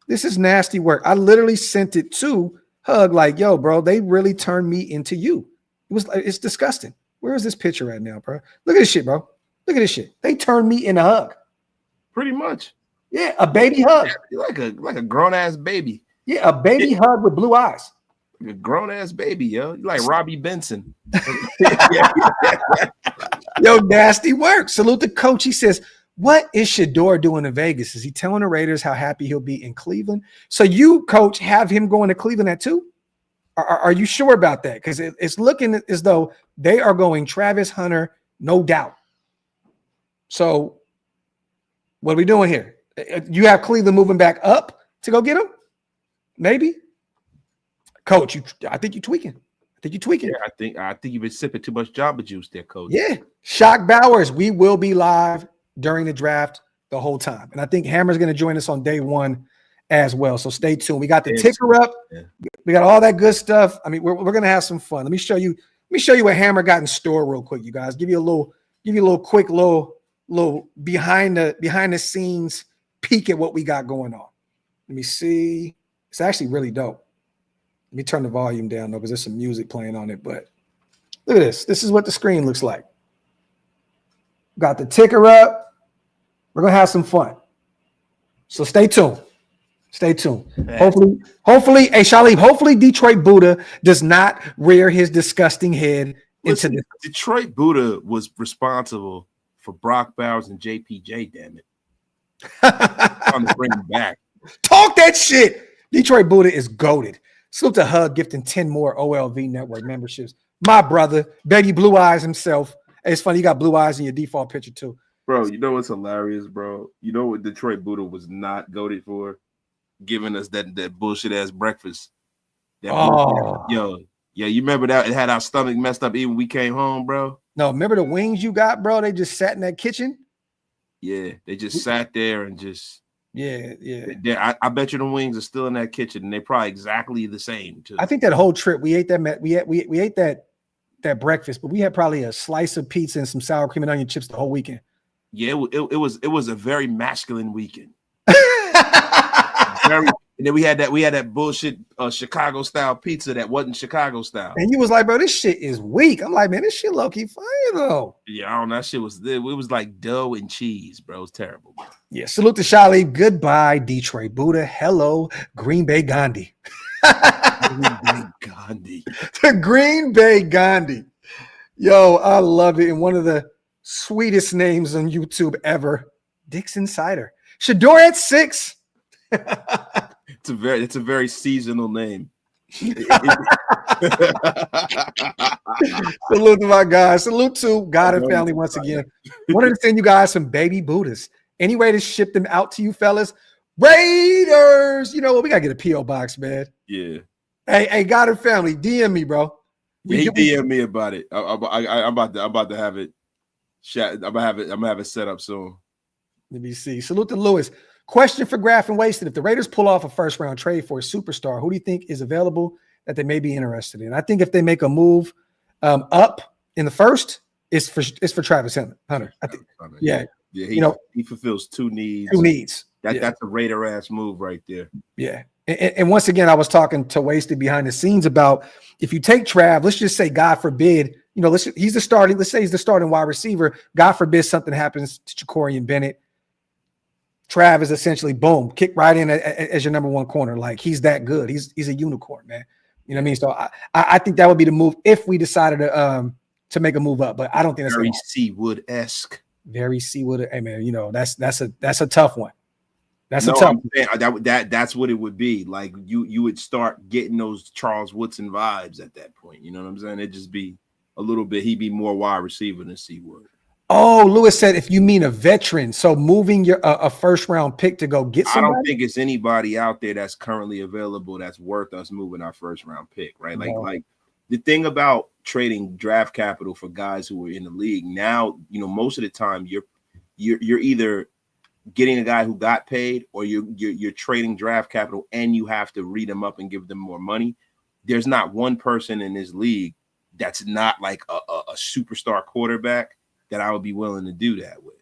This is nasty work. I literally sent it to Hug like, yo, bro, they really turned me into you. It's disgusting. Where is this picture at now, bro? Look at this shit, bro. Look at this shit. They turned me into Hug.
Pretty much.
Yeah, a baby Hug.
You're like a grown-ass baby.
Yeah, a baby Hug with blue eyes.
Like a grown-ass baby, yo. You're like Robbie Benson.
Yo, nasty work. Salute the coach. He says, what is Shedeur doing in Vegas? Is he telling the Raiders how happy he'll be in Cleveland? So you, coach, have him going to Cleveland at 2? Are you sure about that? Because it's looking as though they are going Travis Hunter, no doubt. So what are we doing here? You have Cleveland moving back up to go get him? Maybe. Coach, I think you're tweaking.
Yeah, I think you've been sipping too much Jamba Juice there, coach.
Yeah. Shock Bowers, we will be live during the draft the whole time. And I think Hammer's going to join us on day 1 as well. So stay tuned. We got the ticker up. Yeah. We got all that good stuff. I mean, we're going to have some fun. Let me show you what Hammer got in store real quick, you guys. Give you a little quick behind the scenes peek at what we got going on. Let me see. It's actually really dope. Let me turn the volume down though, because there's some music playing on it. But look at this. This is what the screen looks like. Got the ticker up. We're gonna have some fun. So stay tuned. Stay tuned. Man. Hopefully, hey Shalib, hopefully Detroit Buddha does not rear his disgusting head into this.
Detroit Buddha was responsible for Brock Bowers and JPJ, damn it. I'm to bring him back.
Talk that shit. Detroit Buddha is goated. Salute to Hug gifting 10 more OLV network memberships. My brother, baby blue eyes himself. Hey, it's funny, you got blue eyes in your default picture too.
Bro, you know what's hilarious, bro? You know what Detroit Buddha was not goated for? Giving us that bullshit ass breakfast. Yo, you remember that? It had our stomach messed up even when we came home, bro.
No, remember the wings you got, bro? They just sat in that kitchen.
Yeah, they just sat there and just.
Yeah.
I bet you the wings are still in that kitchen, and they're probably exactly the same too.
I think that whole trip we ate that we ate that breakfast, but we had probably a slice of pizza and some sour cream and onion chips the whole weekend.
Yeah, it was a very masculine weekend. And then we had that bullshit Chicago style pizza that wasn't Chicago style.
And you was like, bro, this shit is weak. I'm like, man, this shit low key fire though.
Yeah, I don't know. That shit it was like dough and cheese, bro. It was terrible. Bro.
Yeah, salute to Shali. Goodbye, Detroit Buddha. Hello, Green Bay Gandhi.
Green Bay Gandhi.
The Green Bay Gandhi. Yo, I love it. And one of the sweetest names on YouTube ever, Dixon Cider. Shedeur at 6.
It's a very seasonal name.
Salute to my guys. Salute to God and family once again. Wanted to send you guys some baby Buddhas. Any way to ship them out to you, fellas? Raiders. You know what? We gotta get a PO box, man.
Yeah.
Hey, God and family, DM me, bro.
He DM me about it. I'm about to have it. I'm gonna have it set up soon.
Let me see. Salute to Lewis. Question for Graphk and Wasted. If the Raiders pull off a first-round trade for a superstar, who do you think is available that they may be interested in? I think if they make a move up in the first, it's for Travis Hunter. I think, yeah.
He fulfills two needs. That's a Raider ass move right there.
Yeah. And once again, I was talking to Wasted behind the scenes about if you take Trav, let's just say, God forbid, he's the starting. Let's say he's the starting wide receiver. God forbid something happens to Ja'Cory Bennett. Trav is essentially boom, kick right in as your number one corner. Like he's that good. He's a unicorn, man. You know what I mean? So I think that would be the move if we decided to make a move up. But I don't think that's
very Seawood-esque.
Very Seawood. Hey man, that's a tough one. That's a tough one.
That's what it would be. Like you would start getting those Charles Woodson vibes at that point. You know what I'm saying? It'd just be a little bit. He'd be more wide receiver than Seawood.
Oh, Lewis said if you mean a veteran, so moving your a first round pick to go get somebody?
I don't think it's anybody out there that's currently available that's worth us moving our first round pick, right? Like the thing about trading draft capital for guys who are in the league now, most of the time you're either getting a guy who got paid or you're trading draft capital and you have to read them up and give them more money. There's not one person in this league that's not like a superstar quarterback that I would be willing to do that with.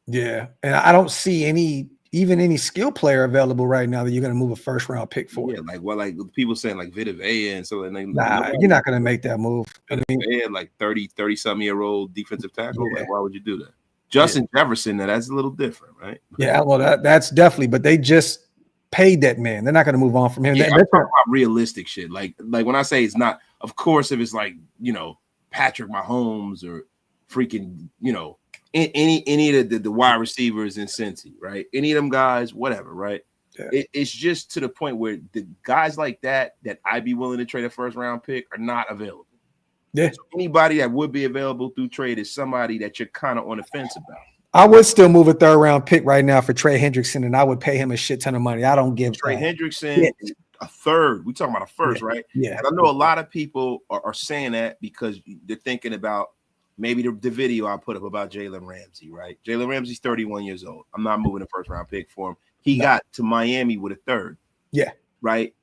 Yeah. And I don't see any skill player available right now that you're going to move a first round pick for.
Yeah. Like people saying like Vita Vea and so like,
nah, you're not going to make that move.
Like 30 something year old defensive tackle. Yeah. Like, why would you do that? Justin Jefferson, that's a little different, right?
Yeah. Well, that's definitely, but they just paid that man. They're not going to move on from him.
Yeah, I'm talking about realistic shit. Like when I say it's not, of course, if it's like, Patrick Mahomes or freaking, any of the wide receivers in Cincy, right? Any of them guys, whatever, right? Yeah. It's just to the point where the guys like that I'd be willing to trade a first round pick are not available.
Yeah.
So anybody that would be available through trade is somebody that you're kind of on the fence about.
I would still move a third round pick right now for Trey Hendrickson, and I would pay him a shit ton of money. I don't give
Trey Hendrickson a third. We talking about a first, right?
Yeah.
And I know a lot of people are saying that because they're thinking about maybe the video I put up about Jalen Ramsey, right? Jalen Ramsey's 31 years old. I'm not moving a first round pick for him. He got to Miami with a third.
Yeah.
Right?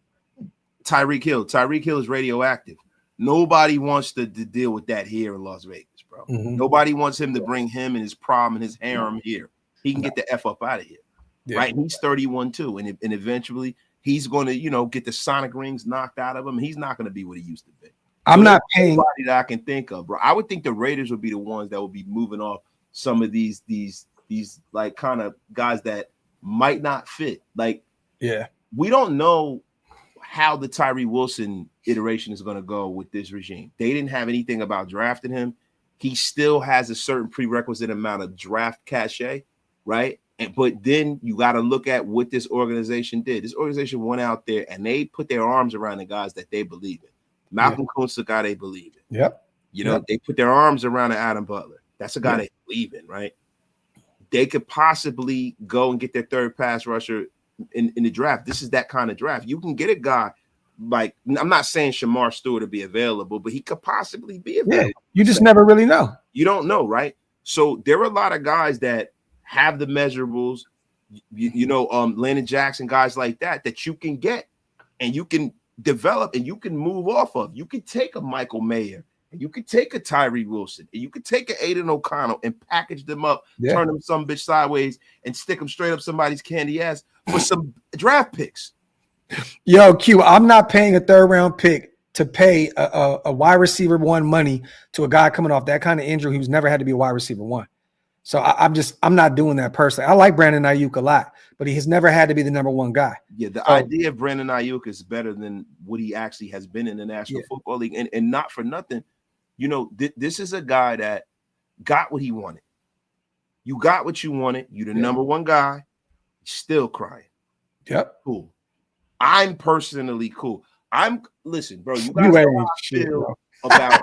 Tyreek Hill is radioactive. Nobody wants to deal with that here in Las Vegas, bro. Mm-hmm. Nobody wants him to bring him and his prom and his harem here. He can get the F up out of here, right? And he's 31 too, and eventually he's going to, get the sonic rings knocked out of him. He's not going to be what he used to be.
I'm not paying
anybody that I can think of, bro. I would think the Raiders would be the ones that would be moving off some of these like kind of guys that might not fit. Like, we don't know how the Tyree Wilson iteration is going to go with this regime. They didn't have anything about drafting him. He still has a certain prerequisite amount of draft cachet, right? But then you got to look at what this organization did. This organization went out there and they put their arms around the guys that they believe in. Malcolm Kuntz, the guy they believe in.
Yep.
They put their arms around Adam Butler. That's a guy they believe in, right? They could possibly go and get their third pass rusher in the draft. This is that kind of draft. You can get a guy like, I'm not saying Shamar Stewart to be available, but he could possibly be available.
Yeah, you just never really know.
You don't know, right? So there are a lot of guys that have the measurables, Landon Jackson, guys like that you can get and you can develop and you can move off of. You can take a Michael Mayer You could take a Tyree Wilson, and you could take an Aiden O'Connell and package them up, turn them some bitch sideways, and stick them straight up somebody's candy ass for some draft picks.
Yo, Q, I'm not paying a 3rd round pick to pay a wide receiver 1 money to a guy coming off that kind of injury who's never had to be a wide receiver 1. So I'm not doing that personally. I like Brandon Ayuk a lot, but he has never had to be the number 1 guy.
Yeah, the idea of Brandon Ayuk is better than what he actually has been in the National Football League. And not for nothing, you know, this is a guy that got what he wanted. You got what you wanted. You the number 1 guy, still crying.
Yep.
Cool. I'm personally cool. Listen, bro, you guys know how I feel about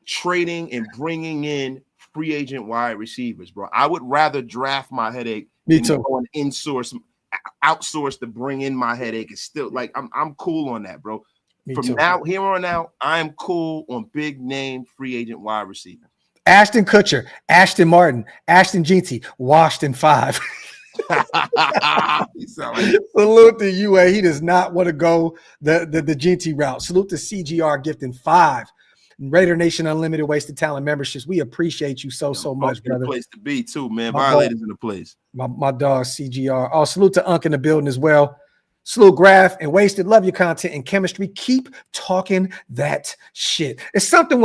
trading and bringing in free agent wide receivers, bro. I would rather draft my headache than go and outsource to bring in my headache. It's still like I'm cool on that, bro. Here on out, I'm cool on big name free agent wide receiver.
Ashton Kutcher, Ashton Martin, Ashton Jeanty, washed in 5. Salute to UA. He does not want to go the Jeanty route. Salute to CGR gifting 5. RaiderNation Unlimited Wasted Talent memberships. We appreciate you so much, brother.
Place to be too, man. Violators in the place.
My dog CGR. Oh, salute to Unk in the building as well. Salute Graphk and Wasted. Love your content and chemistry. Keep talking that shit. It's something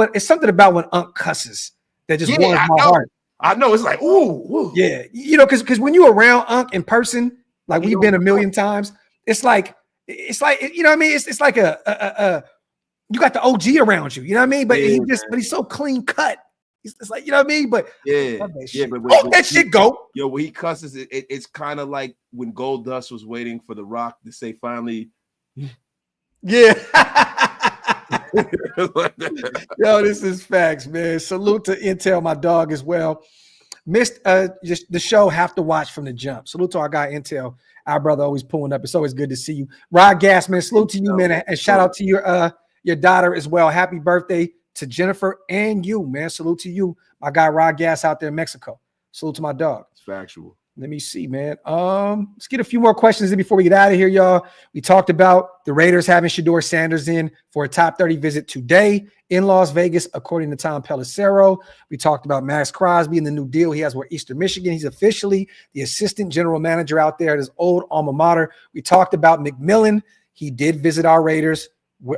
about when Unk cusses that just warms my heart.
I know. It's like, ooh.
Yeah. You know, because when you're around Unk in person, like we've been a million times, it's like, you know what I mean? It's like you got the OG around you, you know what I mean? But but he's so clean cut. It's like, you know what I mean? But that shit go.
Yo, when he cusses, it's kind of like when Goldust was waiting for The Rock to say finally.
Yeah. Yo, this is facts, man. Salute to Intel, my dog, as well. Missed just the show, have to watch from the jump. Salute to our guy Intel, our brother, always pulling up. It's always good to see you. Rod Gas, man. Salute to you, man, and shout out to your daughter as well. Happy birthday to Jennifer and you, man. Salute to you, my guy Rod Gas out there in Mexico. Salute to my dog.
It's factual.
Let me see, man. Let's get a few more questions in before we get out of here, y'all. We talked about the Raiders having Shedeur Sanders in for a top 30 visit today in Las Vegas, according to Tom Pelissero. We talked about Maxx Crosby and the new deal he has with Eastern Michigan. He's officially the assistant general manager out there at his old alma mater. We talked about McMillan. He did visit our Raiders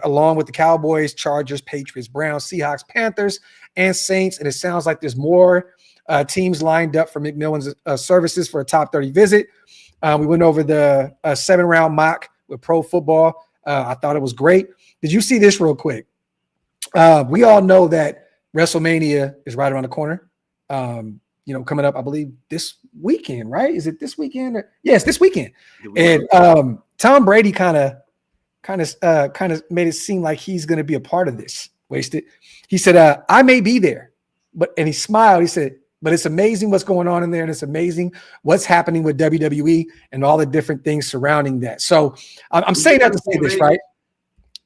along with the Cowboys, Chargers, Patriots, Browns, Seahawks, Panthers, and Saints. And it sounds like there's more teams lined up for McMillan's services for a top 30 visit. We went over the 7-round mock with Pro Football. I thought it was great. Did you see this real quick? We all know that WrestleMania is right around the corner. Coming up, I believe this weekend, right? Is it this weekend? Yes, this weekend. And Tom Brady kind of made it seem like he's going to be a part of this. Wasted. He said, I may be there, and he smiled. He said, but it's amazing what's going on in there, and it's amazing what's happening with WWE and all the different things surrounding that. So I'm saying that to say this, right?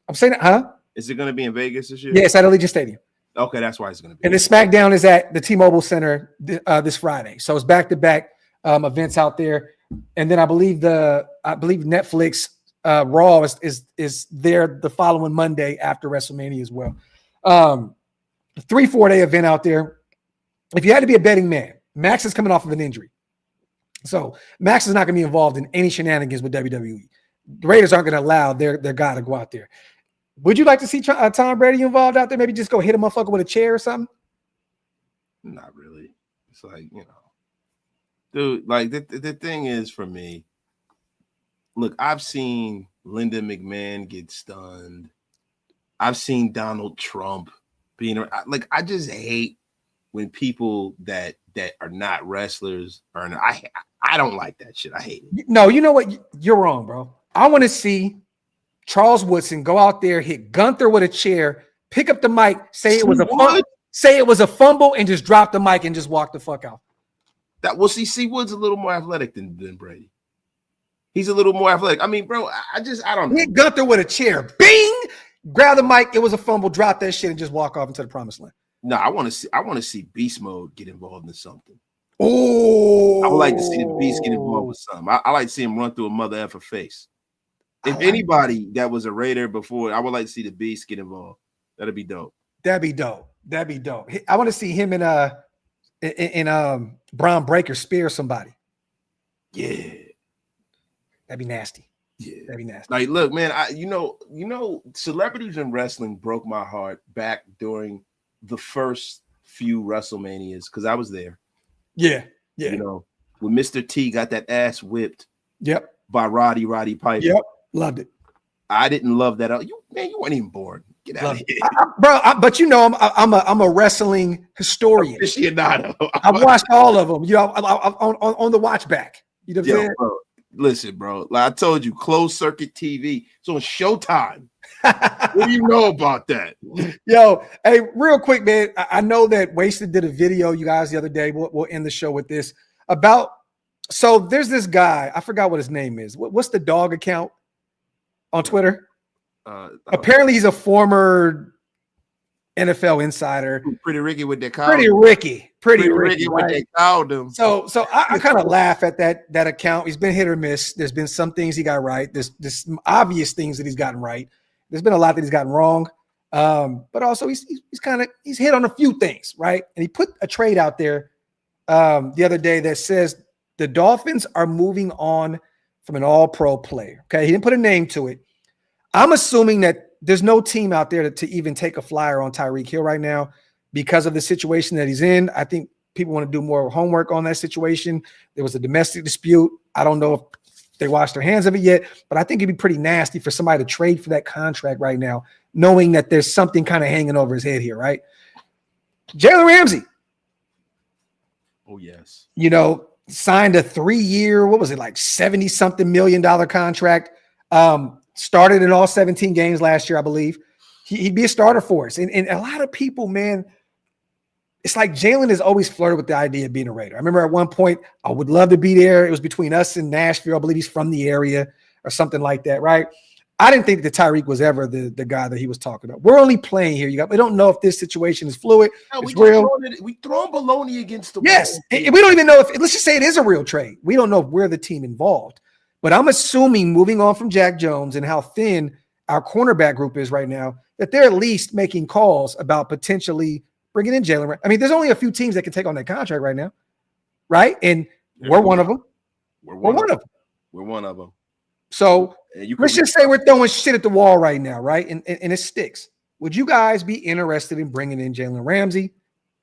I'm saying that, huh?
Is it going to be in Vegas this year?
Yeah, it's at Allegiant Stadium.
Okay, that's why it's going to be.
And the SmackDown is at the T-Mobile Center this Friday. So it's back-to-back events out there. And then I believe Netflix Raw is there the following Monday after WrestleMania as well. 3-4 day event out there. If you had to be a betting man, Maxx is coming off of an injury. So Maxx is not going to be involved in any shenanigans with WWE. The Raiders aren't going to allow their guy to go out there. Would you like to see Tom Brady involved out there? Maybe just go hit a motherfucker with a chair or something?
Not really. It's like, dude, like the thing is for me, look, I've seen Linda McMahon get stunned. I've seen Donald Trump being like, I just hate when people that are not wrestlers are. I don't like that shit. I hate it.
No, you know what? You're wrong, bro. I want to see Charles Woodson go out there, hit Gunther with a chair, pick up the mic, say it was a fumble, and just drop the mic and just walk the fuck out.
See, Wood's a little more athletic than Brady. He's a little more athletic. I mean, bro, I don't know.
Hit Gunther with a chair, bing, grab the mic. It was a fumble, drop that shit, and just walk off into the promised land.
No, I want to see Beast Mode get involved in something.
Oh,
I would like to see the Beast get involved with something. I like to see him run through a mother effer face. If anybody that was a Raider before, I would like to see the Beast get involved. That'd be dope.
That'd be dope. That'd be dope. I want to see him in Braun Breaker spear somebody.
Yeah.
That'd be nasty.
Yeah.
That'd be nasty.
Like, look, man, you know, celebrities in wrestling broke my heart back during the first few WrestleManias because I was there.
Yeah. Yeah.
You know, when Mr. T got that ass whipped.
Yep.
By Roddy Piper.
Yep. Loved it.
I didn't love that. You weren't even born. Get out of here,
but you know, I'm a wrestling historian.
Aficionado.
I've watched all of them. You know, on the watch back. You know what I'm saying?
Bro, listen, bro. Like I told you, closed circuit TV. It's on Showtime. What do you know about that?
Yo, hey, real quick, man. I know that Wasted did a video, you guys, the other day. We'll end the show with this about. So there's this guy. I forgot what his name is. What's the dog account on Twitter? Apparently, he's a former NFL insider.
Pretty Ricky with that cow.
Pretty Ricky
right?
with
that cow.
So I kind of laugh at that account. He's been hit or miss. There's been some things he got right. There's some obvious things that he's gotten right. There's been a lot that he's gotten wrong. But also he's hit on a few things, right? And he put a trade out there the other day that says the Dolphins are moving on from an all-pro player. Okay, he didn't put a name to it. I'm assuming that there's no team out there to even take a flyer on Tyreek Hill right now because of the situation that he's in. I think people want to do more homework on that situation. There was a domestic dispute. I don't know if they washed their hands of it yet, but I think it'd be pretty nasty for somebody to trade for that contract right now, knowing that there's something kind of hanging over his head here, right? Jalen Ramsey.
Oh, yes.
You know, signed a 3-year, what was it, like $70-something million contract. Started in all 17 games last year, I believe. He'd be a starter for us. And a lot of people, man, it's like Jalen has always flirted with the idea of being a Raider. I remember at one point, I would love to be there. It was between us and Nashville. I believe he's from the area or something like that, right? I didn't think that Tyreek was ever the guy that he was talking about. We're only playing here. We don't know if this situation is fluid.
No,
it's real.
We throw baloney against the
wall. Yes. And we don't even know if, let's just say it is a real trade. We don't know if we're the team involved. But I'm assuming, moving on from Jack Jones and how thin our cornerback group is right now, that they're at least making calls about potentially bringing in Jalen. I mean, there's only a few teams that can take on that contract right now, right? And we're one of them. We're one of them. So let's just say we're throwing shit at the wall right now, right? And it sticks. Would you guys be interested in bringing in Jalen Ramsey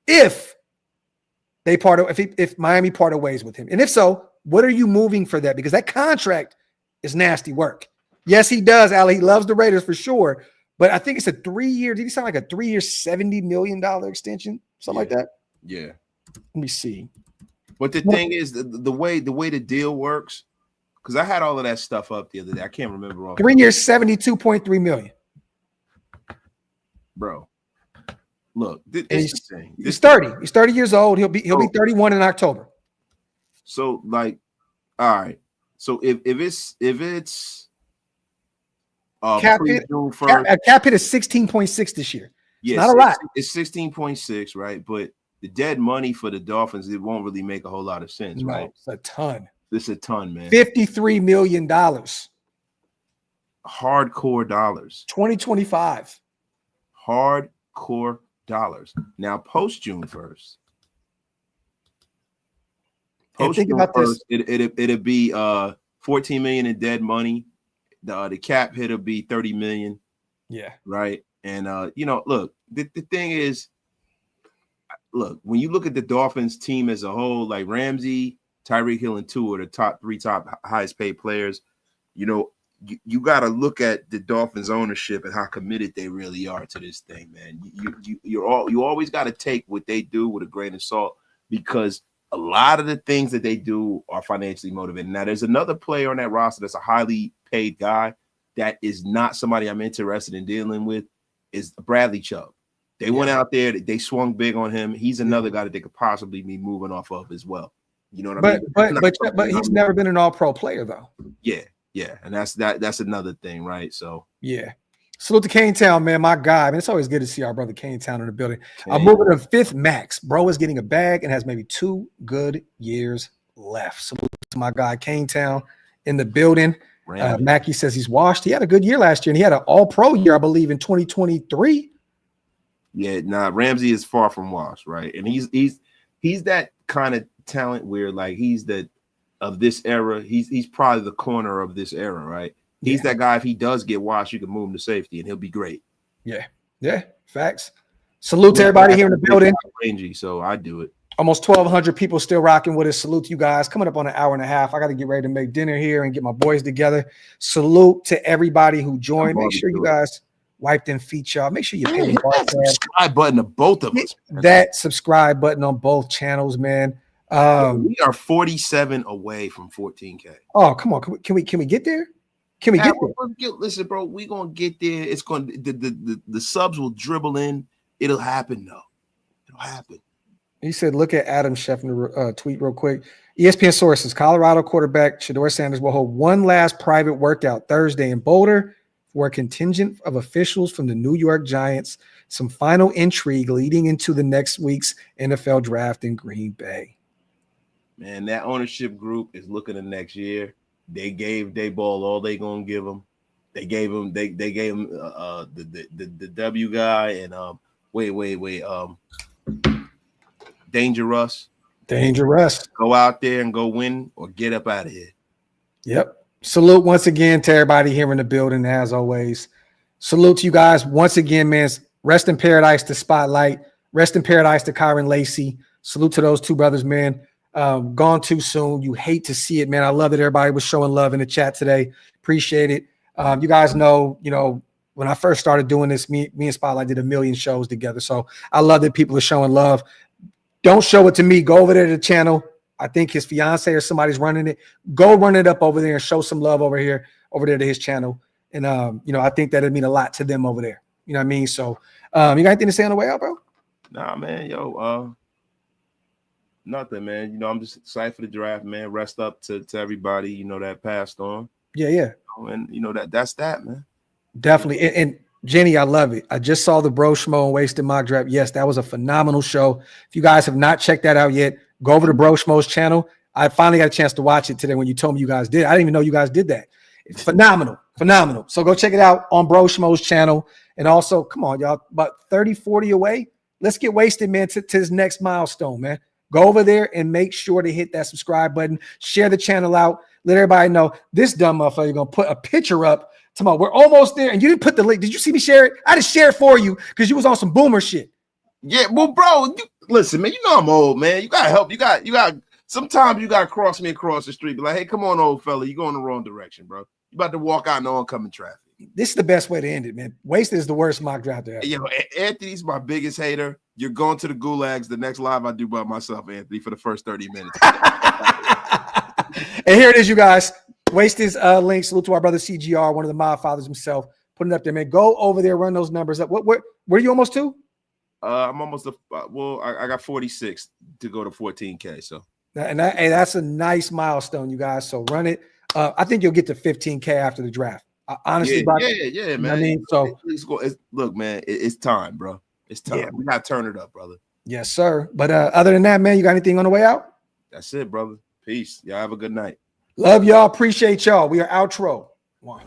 if Miami parted ways with him? And if so, what are you moving for that? Because that contract is nasty work. Yes, he does, Ali. He loves the Raiders for sure. But I think it's a 3-year. Did he sound like a 3-year, $70 million extension? Something like that?
Yeah.
Let me see.
But the thing is, the way the deal works, because I had all of that stuff up the other day. I can't remember all.
3 years, $72.3 million.
Bro. Look, it's the thing.
He's 30. He's 30 years old. He'll be 31 in October.
So, like, all right. So if it's
cap hit is 16.6 this year.
Yeah,
not a lot.
It's 16.6, right? But the dead money for the Dolphins, it won't really make a whole lot of sense, right?
It's a ton.
It's a ton, man.
$53 million.
Hardcore dollars.
2025.
Hardcore dollars. Now, post June 1st.
Think about this.
It'd be $14 million in dead money. The cap hit will be $30 million.
Yeah. Right.
And look, the thing is, look, when you look at the Dolphins team as a whole, like Ramsey, Tyreek Hill, and Tua are the top highest paid players. You got to look at the Dolphins ownership and how committed they really are to this thing, man. You always got to take what they do with a grain of salt, because a lot of the things that they do are financially motivated. Now, there's another player on that roster that's a highly paid guy that is not somebody I'm interested in dealing with, is Bradley Chubb. They went out there, they swung big on him. He's another guy that they could possibly be moving off of as well. You know what I mean?
But he's never been an all-pro player, though.
Yeah. And that's another thing, right? So
yeah. Salute to Kane Town, man. My guy. I mean, it's always good to see our brother Kane Town in the building. I'm moving to 5th Maxx. Bro is getting a bag and has maybe 2 good years left. Salute to my guy Kane Town in the building. Mackie says he's washed. He had a good year last year, and he had an all-pro year, I believe, in 2023.
Yeah, nah, Ramsey is far from washed, right? And he's that kind of talent where like he's the of this era. He's probably the corner of this era, right? He's that guy. If he does get washed, you can move him to safety, and he'll be great.
Yeah, facts. Salute to everybody here in the building.
Rangy, so I do it.
Almost 1,200 people still rocking with us. Salute to you guys. Coming up on an hour and a half. I got to get ready to make dinner here and get my boys together. Salute to everybody who joined. Make sure you guys wipe them feet, y'all. Make sure you pay the
subscribe button to both of us.
That subscribe button on both channels, man.
We are 47 away from 14K.
Oh, come on. Can we get there? Can we get there?
Listen, bro, we gonna get there. It's going the subs will dribble in. It'll happen though. It'll happen.
He said, look at Adam Scheffner tweet real quick. ESPN sources, Colorado quarterback Shedeur Sanders will hold one last private workout Thursday in Boulder for a contingent of officials from the New York Giants. Some final intrigue leading into the next week's NFL draft in Green Bay.
Man, that ownership group is looking at next year. They gave Dayball all they gonna give him. They gave him the W guy and Dangerous. Go out there and go win or get up out of here.
Yep. Salute once again to everybody here in the building, as always. Salute to you guys once again, man. Rest in paradise to Spotlight. Rest in paradise to Kyron Lacey. Salute to those two brothers, man. Gone too soon. You hate to see it, man. I love that everybody was showing love in the chat today. Appreciate it. You guys know, when I first started doing this, me and Spotlight did 1 million shows together. So I love that people are showing love. Don't show it to me. Go over there to the channel. I think his fiance or somebody's running it. Go run it up over there and show some love over there to his channel. And, I think that'd mean a lot to them over there. You know what I mean? So you got anything to say on the way out, bro?
Nah, man. Nothing, man. I'm just excited for the draft, man. Rest up to everybody, that passed on.
Yeah.
And, that's that, man.
Definitely. And Jeanty, I love it. I just saw the Bro Schmo and Wasted Mock Draft. Yes, that was a phenomenal show. If you guys have not checked that out yet, go over to Bro Schmo's channel. I finally got a chance to watch it today when you told me you guys did. I didn't even know you guys did that. It's phenomenal. So go check it out on Bro Schmo's channel. And also, come on, y'all, about 30, 40 away. Let's get Wasted, man, to his next milestone, man. Go over there and make sure to hit that subscribe button. Share the channel out. Let everybody know this dumb motherfucker going to put a picture up tomorrow. We're almost there. And you didn't put the link. Did you see me share it? I just shared for you because you was on some boomer shit.
Yeah, well, bro, listen, man, I'm old, man. You got to help. You got sometimes you got to cross me across the street. Be like, hey, come on, old fella. You're going the wrong direction, bro. You about to walk out in oncoming traffic.
This is the best way to end it, man. Wasted is the worst mock draft ever.
Anthony's my biggest hater. You're going to the gulags. The next live I do by myself, Anthony, for the first 30 minutes.
And here it is, you guys. Wasted's link. Salute to our brother CGR, one of the mob fathers himself. Putting it up there, man. Go over there, run those numbers up. Where are you almost to?
I'm almost I got 46 to go to 14K. So
that's a nice milestone, you guys. So run it. I think you'll get to 15K after the draft. Honestly,
yeah, man.
I mean, so
look, man, it's time, bro. It's time.
Yeah.
We gotta turn it up, brother.
Yes, sir. But other than that, man, you got anything on the way out?
That's it, brother. Peace. Y'all have a good night.
Love y'all. Appreciate y'all. We are outro. One.